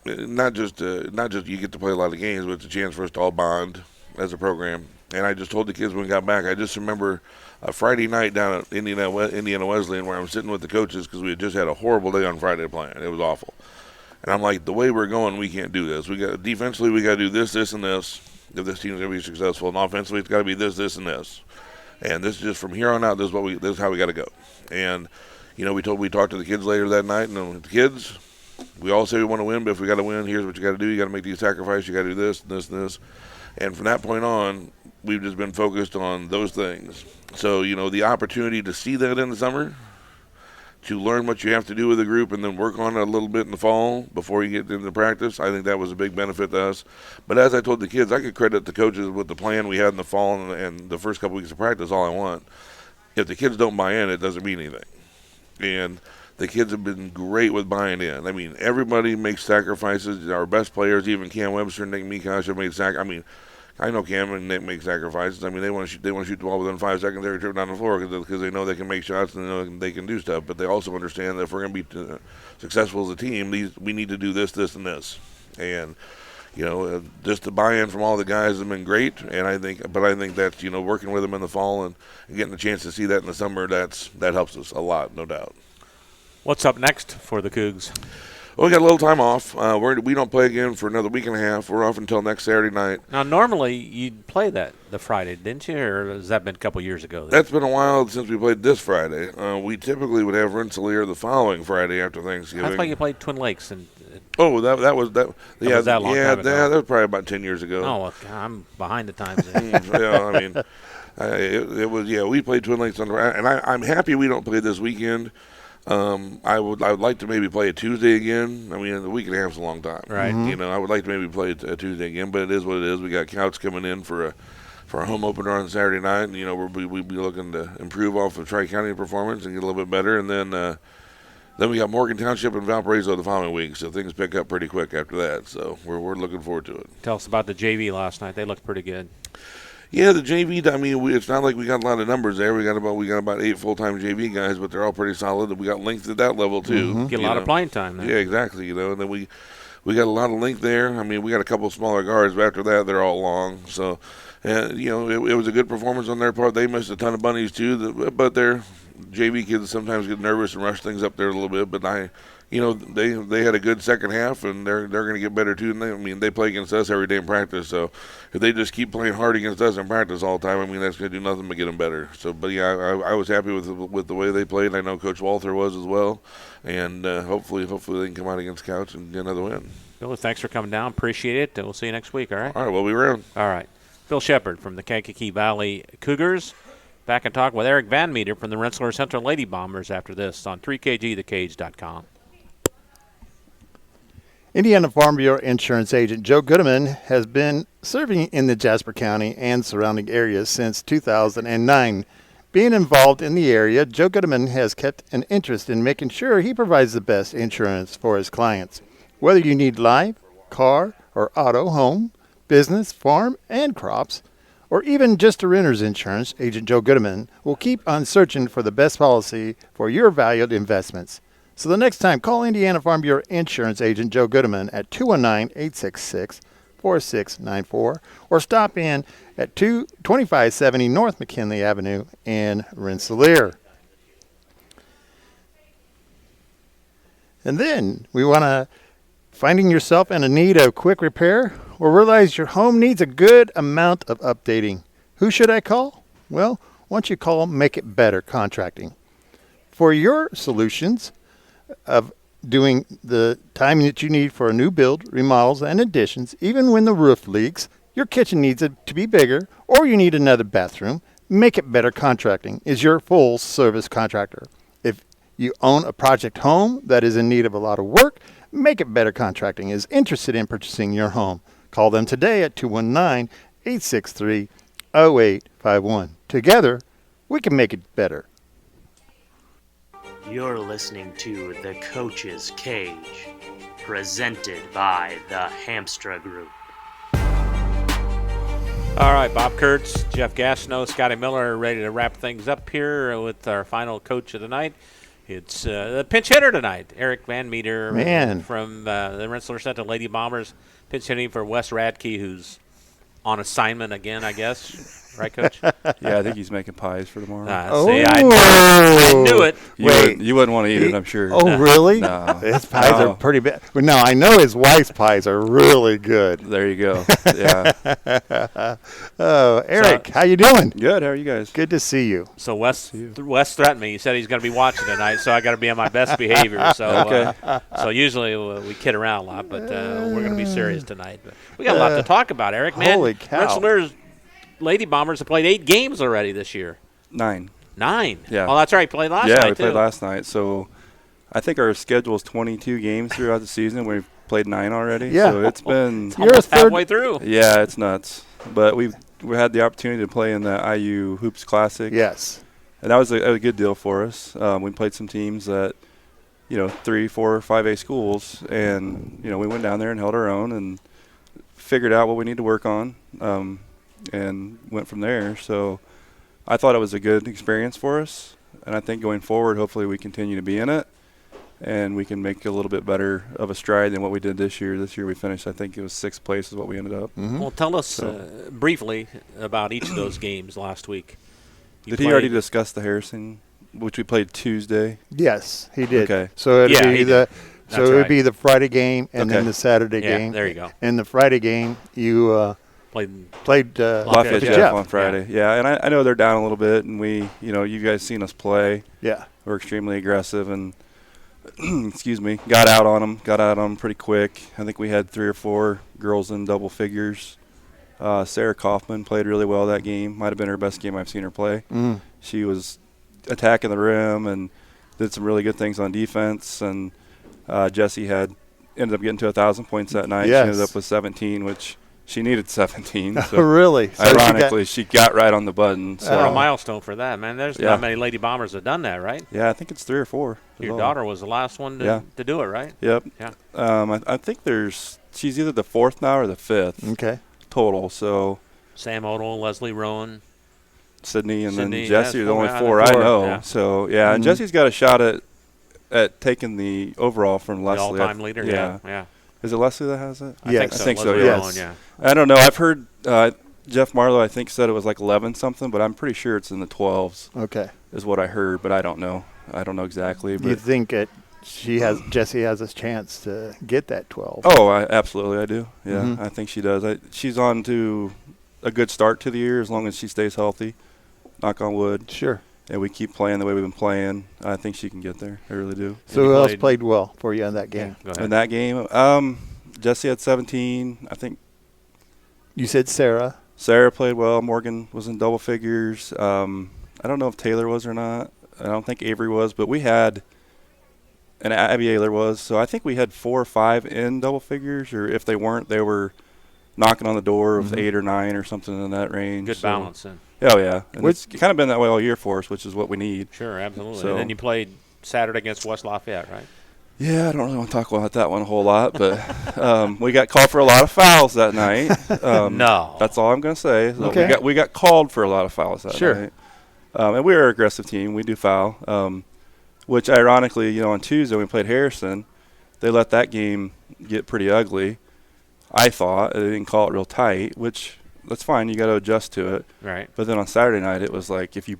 not just you get to play a lot of games, but it's a chance for us to all bond as a program. And I just told the kids when we got back, I just remember a Friday night down at Indiana Wesleyan where I'm sitting with the coaches because we had just had a horrible day on Friday playing. It was awful. And I'm like, the way we're going, we can't do this. Defensively, we got to do this, this, and this if this team's going to be successful. And offensively, it's got to be this, this, and this. And this is just from here on out, this is how we got to go. And, we talked to the kids later that night, and the kids, we all say we want to win, but if we got to win, here's what you got to do. You got to make these sacrifices. You got to do this, this, and this. And from that point on, we've just been focused on those things. So, the opportunity to see that in the summer, to learn what you have to do with the group and then work on it a little bit in the fall before you get into practice, I think that was a big benefit to us. But as I told the kids, I could credit the coaches with the plan we had in the fall and the first couple weeks of practice all I want. If the kids don't buy in, it doesn't mean anything. And the kids have been great with buying in. I mean, everybody makes sacrifices. Our best players, even Cam Webster and Nick Mikosh, have made I know Cam and Nick make sacrifices. I mean, they want to shoot the ball within 5 seconds every trip down the floor because they know they can make shots and they know they can do stuff. But they also understand that if we're going to be successful as a team, we need to do this, this, and this. And just the buy-in from all the guys has been great. And I think that's working with them in the fall and getting a chance to see that in the summer. That helps us a lot, no doubt. What's up next for the Cougs? Well, we got a little time off. We don't play again for another week and a half. We're off until next Saturday night. Now, normally you'd play the Friday, didn't you? Or has that been a couple years ago? That's been a while since we played this Friday. We typically would have Rensselaer the following Friday after Thanksgiving. I thought you played Twin Lakes. That was that. Yeah, was that long time ago? Yeah, that was probably about 10 years ago. Oh, well, I'm behind the times. Yeah, I mean, it was. Yeah, we played Twin Lakes on the Friday, and I'm happy we don't play this weekend. I would like to maybe play a Tuesday again. I mean, a week and a half is a long time, right? I would like to maybe play a Tuesday again, but it is what it is. We got Coache coming in for a home opener on Saturday night, and we'll be looking to improve off of Tri-County performance and get a little bit better, and then we got Morgan Township and Valparaiso the following week, so things pick up pretty quick after that. So we're looking forward to it. Tell us about the JV last night. They looked pretty good. Yeah, the JV. I mean, it's not like we got a lot of numbers there. We got about 8 full-time JV guys, but they're all pretty solid. We got length at that level too. Get a lot of playing time there. Yeah, exactly. And then we got a lot of length there. I mean, we got a couple smaller guards, but after that, they're all long. So, it was a good performance on their part. They missed a ton of bunnies too, but their JV kids sometimes get nervous and rush things up there a little bit. But they had a good second half, and they're going to get better too. And they play against us every day in practice. So if they just keep playing hard against us in practice all the time, that's going to do nothing but get them better. So, but yeah, I was happy with the way they played. I know Coach Walther was as well, and hopefully they can come out against Coache and get another win. Bill, thanks for coming down. Appreciate it. We'll see you next week. All right. All right. We'll be around. All right. Bill Shepard from the Kankakee Valley Cougars. Back and talk with Eric Van Meter from the Rensselaer Central Lady Bombers after this on 3KGthecage.com. Indiana Farm Bureau Insurance Agent Joe Goodman has been serving in the Jasper County and surrounding areas since 2009. Being involved in the area, Joe Goodman has kept an interest in making sure he provides the best insurance for his clients. Whether you need life, car, or auto, home, business, farm, and crops, or even just a renter's insurance, Agent Joe Goodman will keep on searching for the best policy for your valued investments. So the next time, call Indiana Farm Bureau Insurance Agent Joe Goodman at 219-866-4694 or stop in at 2570 North McKinley Avenue in Rensselaer. And then we want to finding yourself in a need of quick repair or realize your home needs a good amount of updating. Who should I call? Well, once you call Make It Better Contracting. For your solutions of doing the time that you need for a new build, remodels, and additions, even when the roof leaks, your kitchen needs it to be bigger, or you need another bathroom, Make It Better Contracting is your full service contractor. If you own a project home that is in need of a lot of work, Make It Better Contracting is interested in purchasing your home. Call them today at 219-863-0851. Together, we can make it better. You're listening to The Coach's Cage, presented by the Hamstra Group. All right, Bob Kurtz, Jeff Gastineau, Scotty Miller are ready to wrap things up here with our final coach of the night. It's the pinch hitter tonight, Eric Van Meter from the Rensselaer Central Lady Bombers, pinch hitting for Wes Radke, who's on assignment again, I guess. Right, Coach? Yeah, I think he's making pies for tomorrow. See, I knew it. You wouldn't want to eat it, I'm sure. Oh, really? No. His pies are pretty bad. Well, no, I know his wife's pies are really good. There you go. Yeah. Oh, Eric, how you doing? Good. How are you guys? Good to see you. So Wes threatened me. He said he's going to be watching tonight, so I got to be on my best behavior. So okay. So usually we kid around a lot, but we're going to be serious tonight. But we got a lot to talk about, Eric. Man, holy cow. Rensselaer's Lady Bombers have played 8 games already this year. 9. 9? Yeah. Oh, that's right. Played last night, Yeah, too. we played last night. So I think our schedule is 22 games throughout the season. We've played 9 already. Yeah. So it's been almost halfway through. Yeah, it's nuts. But we had the opportunity to play in the IU Hoops Classic. Yes. And that was a good deal for us. We played some teams that, 3, 4, 5A schools. And, we went down there and held our own and figured out what we need to work on. and went from there. So I thought it was a good experience for us, and I think going forward, hopefully we continue to be in it, and we can make a little bit better of a stride than what we did this year. This year we finished, I think it was 6th place is what we ended up. Well, tell us briefly about each of those games last week. Did he already discuss the Harrison, which we played Tuesday? Yes, he did. Okay. So it would be the Friday game and then Okay. the Saturday Yeah, game. there you go. In the Friday game, you played Lafayette Jeff. Jeff on Friday. Yeah, and I know they're down a little bit, and you guys seen us play. Yeah. We're extremely aggressive, and excuse me, got out on them pretty quick. I think we had 3 or 4 girls in double figures. Sarah Kaufman played really well that game. Might have been her best game I've seen her play. Mm. She was attacking the rim and did some really good things on defense. And Jessie ended up getting to 1,000 points that night. Yes. She ended up with 17, which she needed 17. Oh, really? So ironically, she got right on the button. So. What a milestone for that, man. There's not many Lady Bombers that have done that, right? Yeah, I think it's 3 or 4. Your daughter was the last one to do it, right? Yep. Yeah. I think she's either the 4th now or the 5th. Okay. Total. So Sam Odell, Leslie Rowan, Sydney, and then Sydney, Jessie are the only yeah, 4 I know. Yeah. So and Jessie's got a shot at taking the overall from the Leslie. all-time leader. Yeah. Is it Leslie that has it? Yes. I think so. Leslie Yeah. Rowan, yeah. I don't know. I've heard Jeff Marlowe, I think, said it was like 11 something, but I'm pretty sure it's in the 12s. Okay. Is what I heard, but I don't know. I don't know exactly. But You think Jessie has a chance to get that 12? Oh, absolutely, I do. Yeah, Mhm. I think she does. She's on to a good start to the year as long as she stays healthy. Knock on wood. Sure. And we keep playing the way we've been playing. I think she can get there. I really do. So who else played well for you in that game? Go ahead. In that game, Jessie had 17. I think You said Sarah. Sarah played well. Morgan was in double figures. I don't know if Taylor was or not. I don't think Avery was, but we had, and Abby Ayler was. So I think we had 4 or 5 in double figures, or if they weren't, they were knocking on the door of 8 or 9 or something in that range. Good balance then. Oh, yeah. And it's kind of been that way all year for us, which is what we need. Sure, absolutely. So, and then you played Saturday against West Lafayette, right? Yeah, I don't really want to talk about that one a whole lot, but we got called for a lot of fouls that night. No. That's all I'm going to say. So Okay. we got called for a lot of fouls that Sure. night. And we are an aggressive team. We do foul, which ironically, on Tuesday when we played Harrison, they let that game get pretty ugly. I thought they didn't call it real tight, which that's fine. You got to adjust to it. Right. But then on Saturday night, it was like if you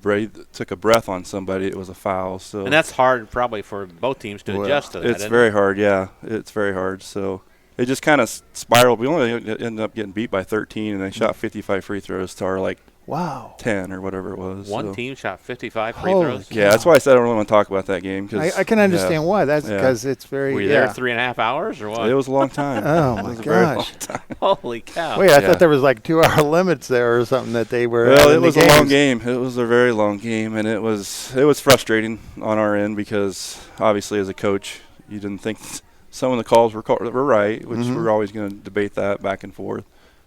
took a breath on somebody, it was a foul. So And that's hard probably for both teams to adjust to that. it's isn't very it? hard. Yeah, it's very hard. So it just kind of spiraled. We only ended up getting beat by 13, and they shot 55 free throws to our Wow. 10 or whatever it was. One so. team shot 55 free Holy throws. Yeah, that's why I said I don't really want to talk about that game. Cause, I can understand why. That's yeah. because it's very. Were you there 3.5 hours or what? It was a long time. Oh, It my was a very long gosh. time. Holy cow. Wait, I Yeah. thought there was like 2-hour limits there or something that they were. Well, it in the was a long games. game. It was a very long game, and it was frustrating on our end because obviously as a coach, you didn't think some of the calls were right, which we're always going to debate that back and forth.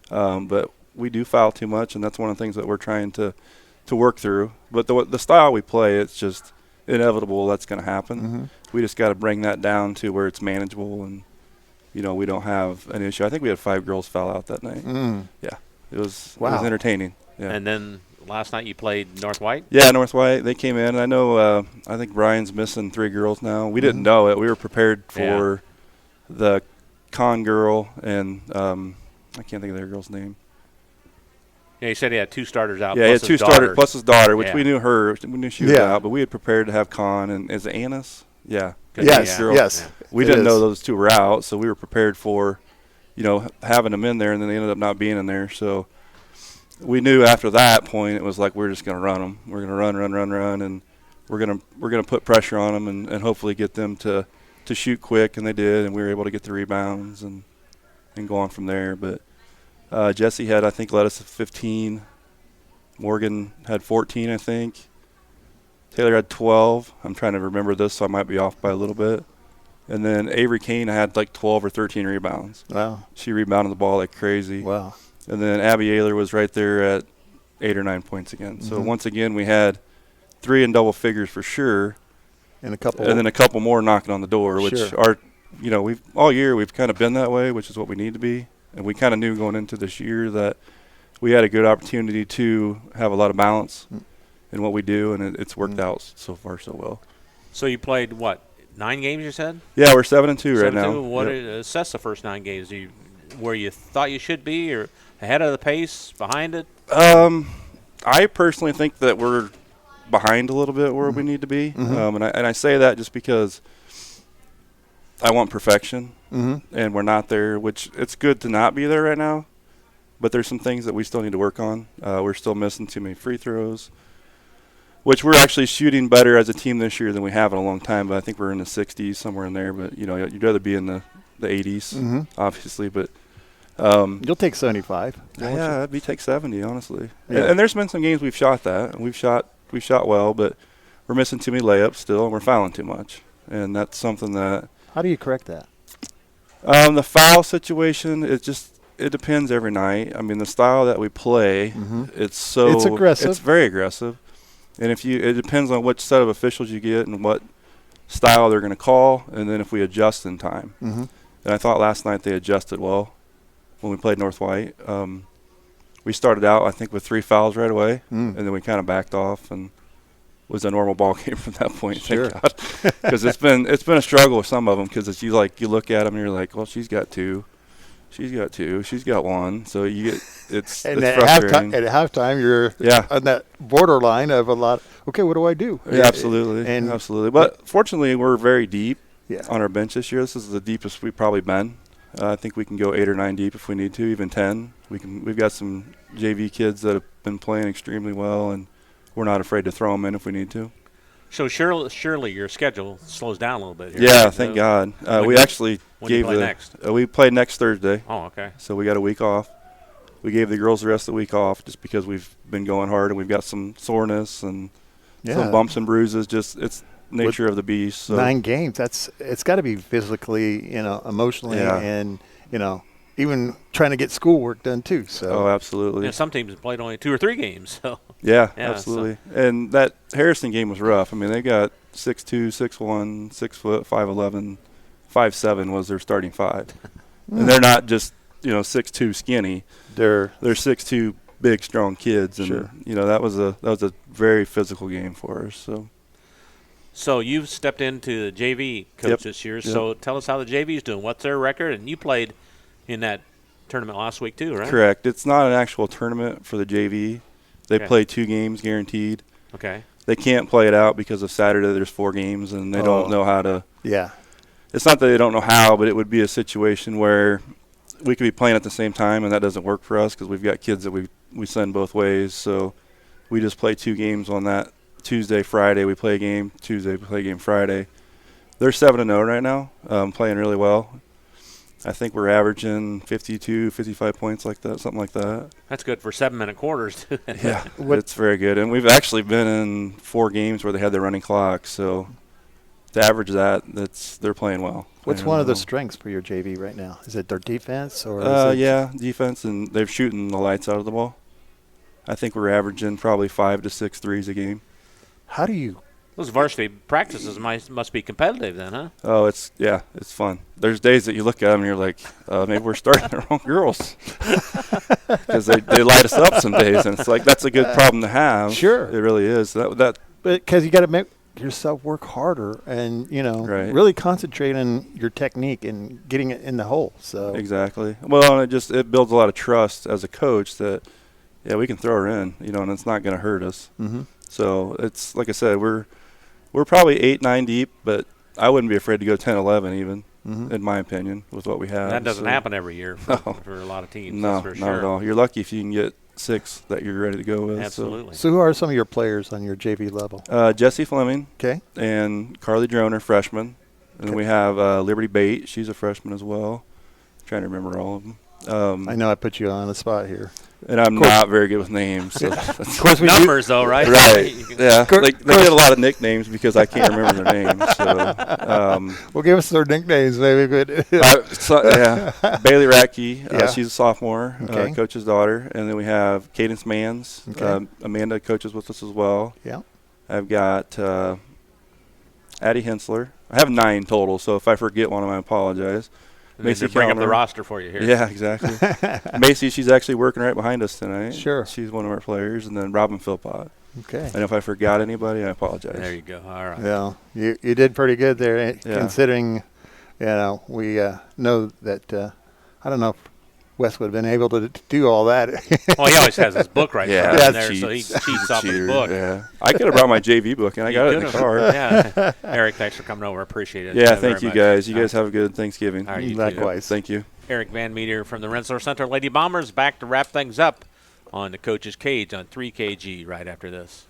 But we do foul too much, and that's one of the things that we're trying to work through. But the style we play, it's just inevitable that's going to happen. We just got to bring that down to where it's manageable, and we don't have an issue. I think we had 5 girls foul out that night. Yeah, it was entertaining. Yeah. And then last night you played North White? Yeah, North White. They came in. I know. I think Brian's missing 3 girls now. We didn't know it. We were prepared for the con girl and I can't think of their girl's name. Yeah, he said he had 2 starters out. Yeah, he had 2 starters plus his daughter, which Yeah. we knew her. We knew she was out, but we had prepared to have Con and is it Annis? Yeah. Yes, girl. yes. We didn't know those 2 were out, so we were prepared for, having them in there, and then they ended up not being in there. So we knew after that point it was like we're just going to run them. We're going to run, and we're going to put pressure on them and hopefully get them to shoot quick, and they did, and we were able to get the rebounds and go on from there. But Jessie had, I think, led us to 15. Morgan had 14, I think. Taylor had 12. I'm trying to remember this, so I might be off by a little bit. And then Avery Kane had like 12 or 13 rebounds. Wow. She rebounded the ball like crazy. Wow. And then Abby Ayler was right there at 8 or 9 points again. So once again, we had 3 in double figures for sure. And then a couple more knocking on the door, which are, we've all year we've kind of been that way, which is what we need to be. And we kind of knew going into this year that we had a good opportunity to have a lot of balance in what we do, and it's worked out so far so well. So you played, what, 9 games you said? Yeah, we're 7-2 right now. What assess the first 9 games? Where you thought you should be, or ahead of the pace, behind it? I personally think that we're behind a little bit where we need to be, and I say that just because I want perfection, and we're not there, which it's good to not be there right now, but there's some things that we still need to work on. We're still missing too many free throws, which we're actually shooting better as a team this year than we have in a long time, but I think we're in the 60s, somewhere in there, but, you'd rather be in the 80s, obviously, but you'll take 75. Yeah, I'd take 70, honestly. Yeah. And there's been some games we've shot that, and we've shot well, but we're missing too many layups still, and we're fouling too much, and that's something that. How do you correct that? The foul situation, it depends every night. I mean, the style that we play, it's aggressive. It's very aggressive, and it depends on which set of officials you get and what style they're going to call, and then if we adjust in time. And I thought last night they adjusted well when we played North White. We started out, I think, with 3 fouls right away, and then we kind of backed off and was a normal ball game from that point. Sure. Thank God, because it's been a struggle with some of them. Because you look at them and you're like, well, she's got 2, she's got 1, so it's and frustrating. At halftime, you're on that borderline of a lot. Okay, what do I do? Yeah, absolutely. But fortunately, we're very deep on our bench this year. This is the deepest we've probably been. I think we can go 8 or 9 deep if we need to, even 10. We've got some JV kids that have been playing extremely well, and we're not afraid to throw them in if we need to. So surely your schedule slows down a little bit here. Yeah, thank God. We actually gave next. We play next Thursday. Oh, okay. So we got a week off. We gave the girls the rest of the week off just because we've been going hard and we've got some soreness and some bumps and bruises. Just it's nature of the beast. So. 9 games. It's got to be physically, emotionally, and even trying to get schoolwork done too. So. Oh, absolutely. Yeah, some teams have played only 2 or 3 games. So. Yeah, absolutely. So. And that Harrison game was rough. I mean, they got 6'2", 6'1", 6 foot, 5'11", 5'7" was their starting 5, and they're not just 6'2" skinny. They're 6'2" big, strong kids, and that was a very physical game for us. So you've stepped into the JV coach this year. So tell us how the JV's doing. What's their record? And you played in that tournament last week too, right? Correct. It's not an actual tournament for the JV. They play 2 games guaranteed. Okay. They can't play it out because of Saturday there's 4 games, and they don't know how to. Yeah. It's not that they don't know how, but it would be a situation where we could be playing at the same time, and that doesn't work for us because we've got kids that we send both ways. So we just play 2 games on that Tuesday, Friday. We play a game Tuesday, we play a game Friday. They're 7-0 right now, playing really well. I think we're averaging 52, 55 points like that, something like that. That's good for 7-minute quarters. Yeah, it's very good. And we've actually been in 4 games where they had the running clock. So to average that, they're playing well. What's one of the strengths for your JV right now? Is it their defense? Or defense, and they're shooting the lights out of the ball. I think we're averaging probably 5 to 6 threes a game. How do you? Those varsity practices must be competitive then, huh? Oh, it's fun. There's days that you look at them and you're like, maybe we're starting the wrong girls because they light us up some days, and it's like that's a good problem to have. Sure, it really is. But because you got to make yourself work harder and really concentrate on your technique and getting it in the hole. So exactly. Well, and it builds a lot of trust as a coach that we can throw her in, and it's not going to hurt us. Mm-hmm. So it's like I said, we're probably 8, 9 deep, but I wouldn't be afraid to go 10, 11 even, in my opinion, with what we have. That doesn't happen every year for a lot of teams. No, that's for not at all. You're lucky if you can get 6 that you're ready to go with. Absolutely. So who are some of your players on your JV level? Jessie Fleming. Okay. And Carly Droner, freshman. And we have Liberty Bate. She's a freshman as well. I'm trying to remember all of them. I know I put you on the spot here. And I'm not very good with names. So of course, numbers though, right? Right. Yeah. They get a lot of nicknames because I can't remember their names. So, well, give us their nicknames, maybe. Bailey Ratke, she's a sophomore, coach's daughter, and then we have Cadence Mans. Okay. Amanda coaches with us as well. Yeah. I've got Addie Hensler. I have 9 total, so if I forget one of them, I apologize. Macy bring up the Kellner. roster for you here. Yeah, exactly. Macy, she's actually working right behind us tonight. Sure. She's one of our players. And then Robin Philpott. Okay. And if I forgot anybody, I apologize. There you go. All right. Well, you did pretty good there, considering, we know that, I don't know if Wes would have been able to do all that. Well, he always has his book right there, cheats. so he cheats off his book. Yeah. I could have brought my JV book, and I got it in the car. Yeah. Eric, thanks for coming over. Appreciate it. Yeah, thank you very guys. much. You guys have a good Thanksgiving. All right, you too. Likewise. Thank you. Eric Van Meter from the Rensselaer Center Lady Bombers back to wrap things up on the Coach's Cage on 3KG right after this.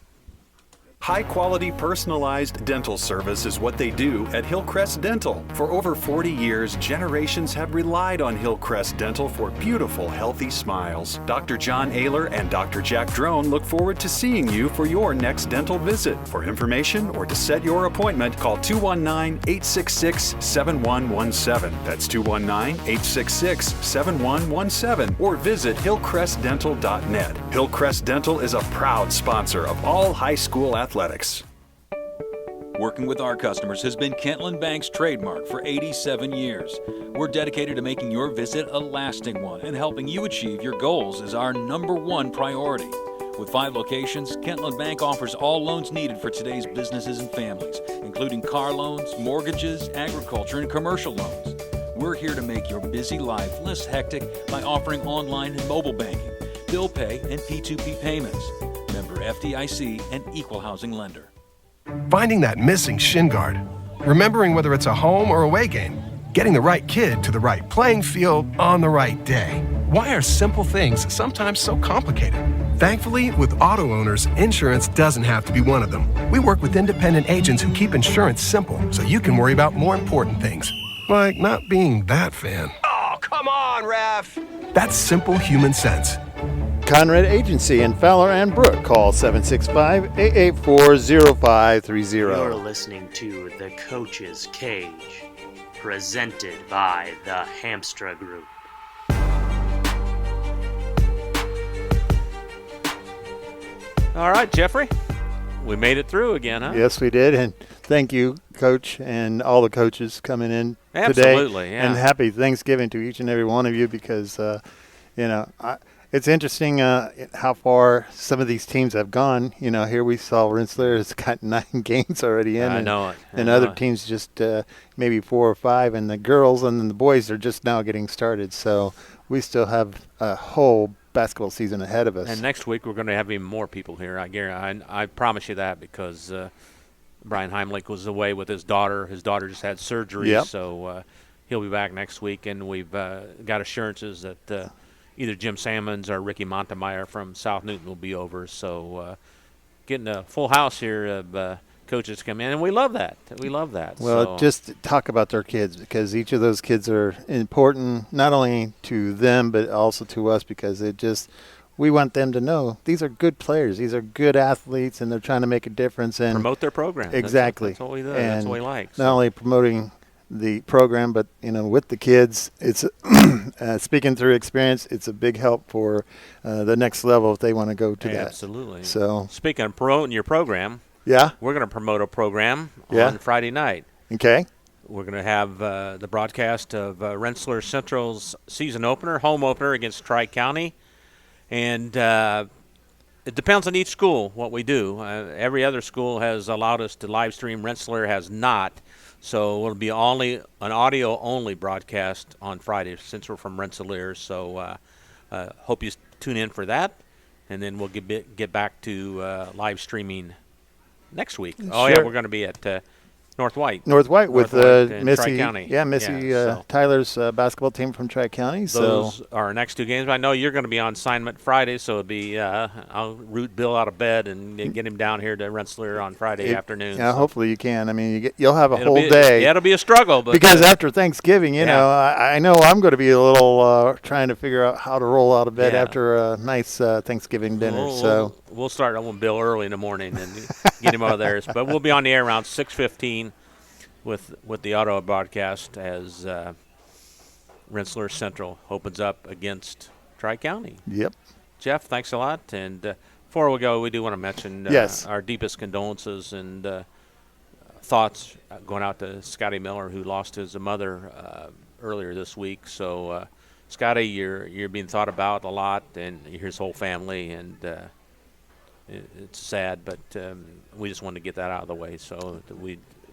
High-quality personalized dental service is what they do at Hillcrest Dental. For over 40 years, generations have relied on Hillcrest Dental for beautiful, healthy smiles. Dr. John Ayler and Dr. Jack Drone look forward to seeing you for your next dental visit. For information or to set your appointment, call 219-866-7117. That's 219-866-7117 or visit hillcrestdental.net. Hillcrest Dental is a proud sponsor of all high school athletics. Working with our customers has been Kentland Bank's trademark for 87 years. We're dedicated to making your visit a lasting one, and helping you achieve your goals is our #1 priority. With 5 locations, Kentland Bank offers all loans needed for today's businesses and families, including car loans, mortgages, agriculture, and commercial loans. We're here to make your busy life less hectic by offering online and mobile banking, bill pay, and P2P payments. Member FDIC and equal housing lender. Finding that missing shin guard. Remembering whether it's a home or away game. Getting the right kid to the right playing field on the right day. Why are simple things sometimes so complicated? Thankfully, with auto owners, insurance doesn't have to be one of them. We work with independent agents who keep insurance simple so you can worry about more important things. Like not being that fan. Oh, come on, ref! That's simple human sense. Conrad Agency in Fowler and Brook. Call 765-884-0530. You're listening to The Coach's Cage, presented by the Hamstra Group. All right, Jeffrey. We made it through again, huh? Yes, we did, and thank you, Coach, and all the coaches coming in Absolutely, today. yeah. And happy Thanksgiving to each and every one of you because, it's interesting how far some of these teams have gone. Here we saw Rensselaer has got 9 games already in. I know it. And other teams just maybe 4 or 5, and the girls and then the boys are just now getting started. So we still have a whole basketball season ahead of us. And next week we're going to have even more people here. I promise you that because Brian Heimlich was away with his daughter. His daughter just had surgery, so he'll be back next week. And we've got assurances that either Jim Salmons or Ricky Montemeyer from South Newton will be over. So getting a full house here of coaches come in, and we love that. We love that. Well, just talk about their kids because each of those kids are important not only to them but also to us because we want them to know these are good players, these are good athletes, and they're trying to make a difference and promote their program. Exactly. That's what we do. And that's what we like. Not only promoting the program, but with the kids, it's speaking through experience. It's a big help for the next level if they want to go to that. Absolutely. So speaking of promoting your program, we're going to promote a program on Friday night. Okay. We're going to have the broadcast of Rensselaer Central's season opener, home opener against Tri-County, and it depends on each school what we do. Every other school has allowed us to live stream. Rensselaer has not. So it'll be only an audio-only broadcast on Friday since we're from Rensselaer. So hope you tune in for that, and then we'll get back to live streaming next week. Oh, yeah, we're going to be at North White. North White with Missy. Tri-County. Yeah, Missy Tyler's basketball team from Tri-County. Those are our next 2 games. I know you're going to be on assignment Friday, so it'll be I'll root Bill out of bed and get him down here to Rensselaer on Friday afternoon. Yeah, hopefully you can. I mean, you'll have a whole day. day. Yeah, it'll be a struggle. But because after Thanksgiving, I know I'm going to be a little trying to figure out how to roll out of bed after a nice Thanksgiving dinner. We'll start on Bill early in the morning and get him out of there. But we'll be on the air around 6:15 with the auto broadcast as Rensselaer Central opens up against Tri-County. Yep. Jeff, thanks a lot. And before we go, we do want to mention our deepest condolences and thoughts going out to Scotty Miller, who lost his mother earlier this week. So, Scotty, you're being thought about a lot, and his whole family, and it's sad, but we just wanted to get that out of the way. So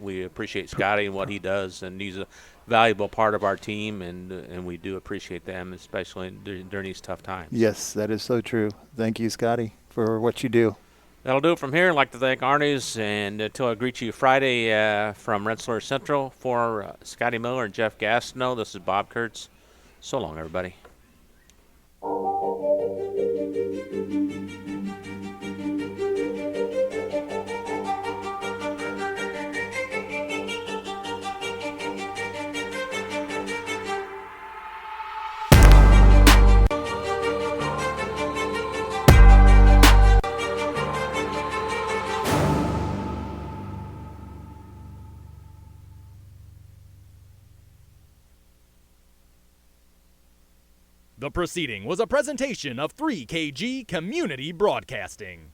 we appreciate Scotty and what he does, and he's a valuable part of our team, and we do appreciate them, especially during these tough times. Yes, that is so true. Thank you, Scotty, for what you do. That'll do it from here. I'd like to thank Arnie's, and until I greet you Friday from Rensselaer Central, for Scotty Miller and Jeff Gastineau, this is Bob Kurtz. So long, everybody. The proceeding was a presentation of 3KG Community Broadcasting.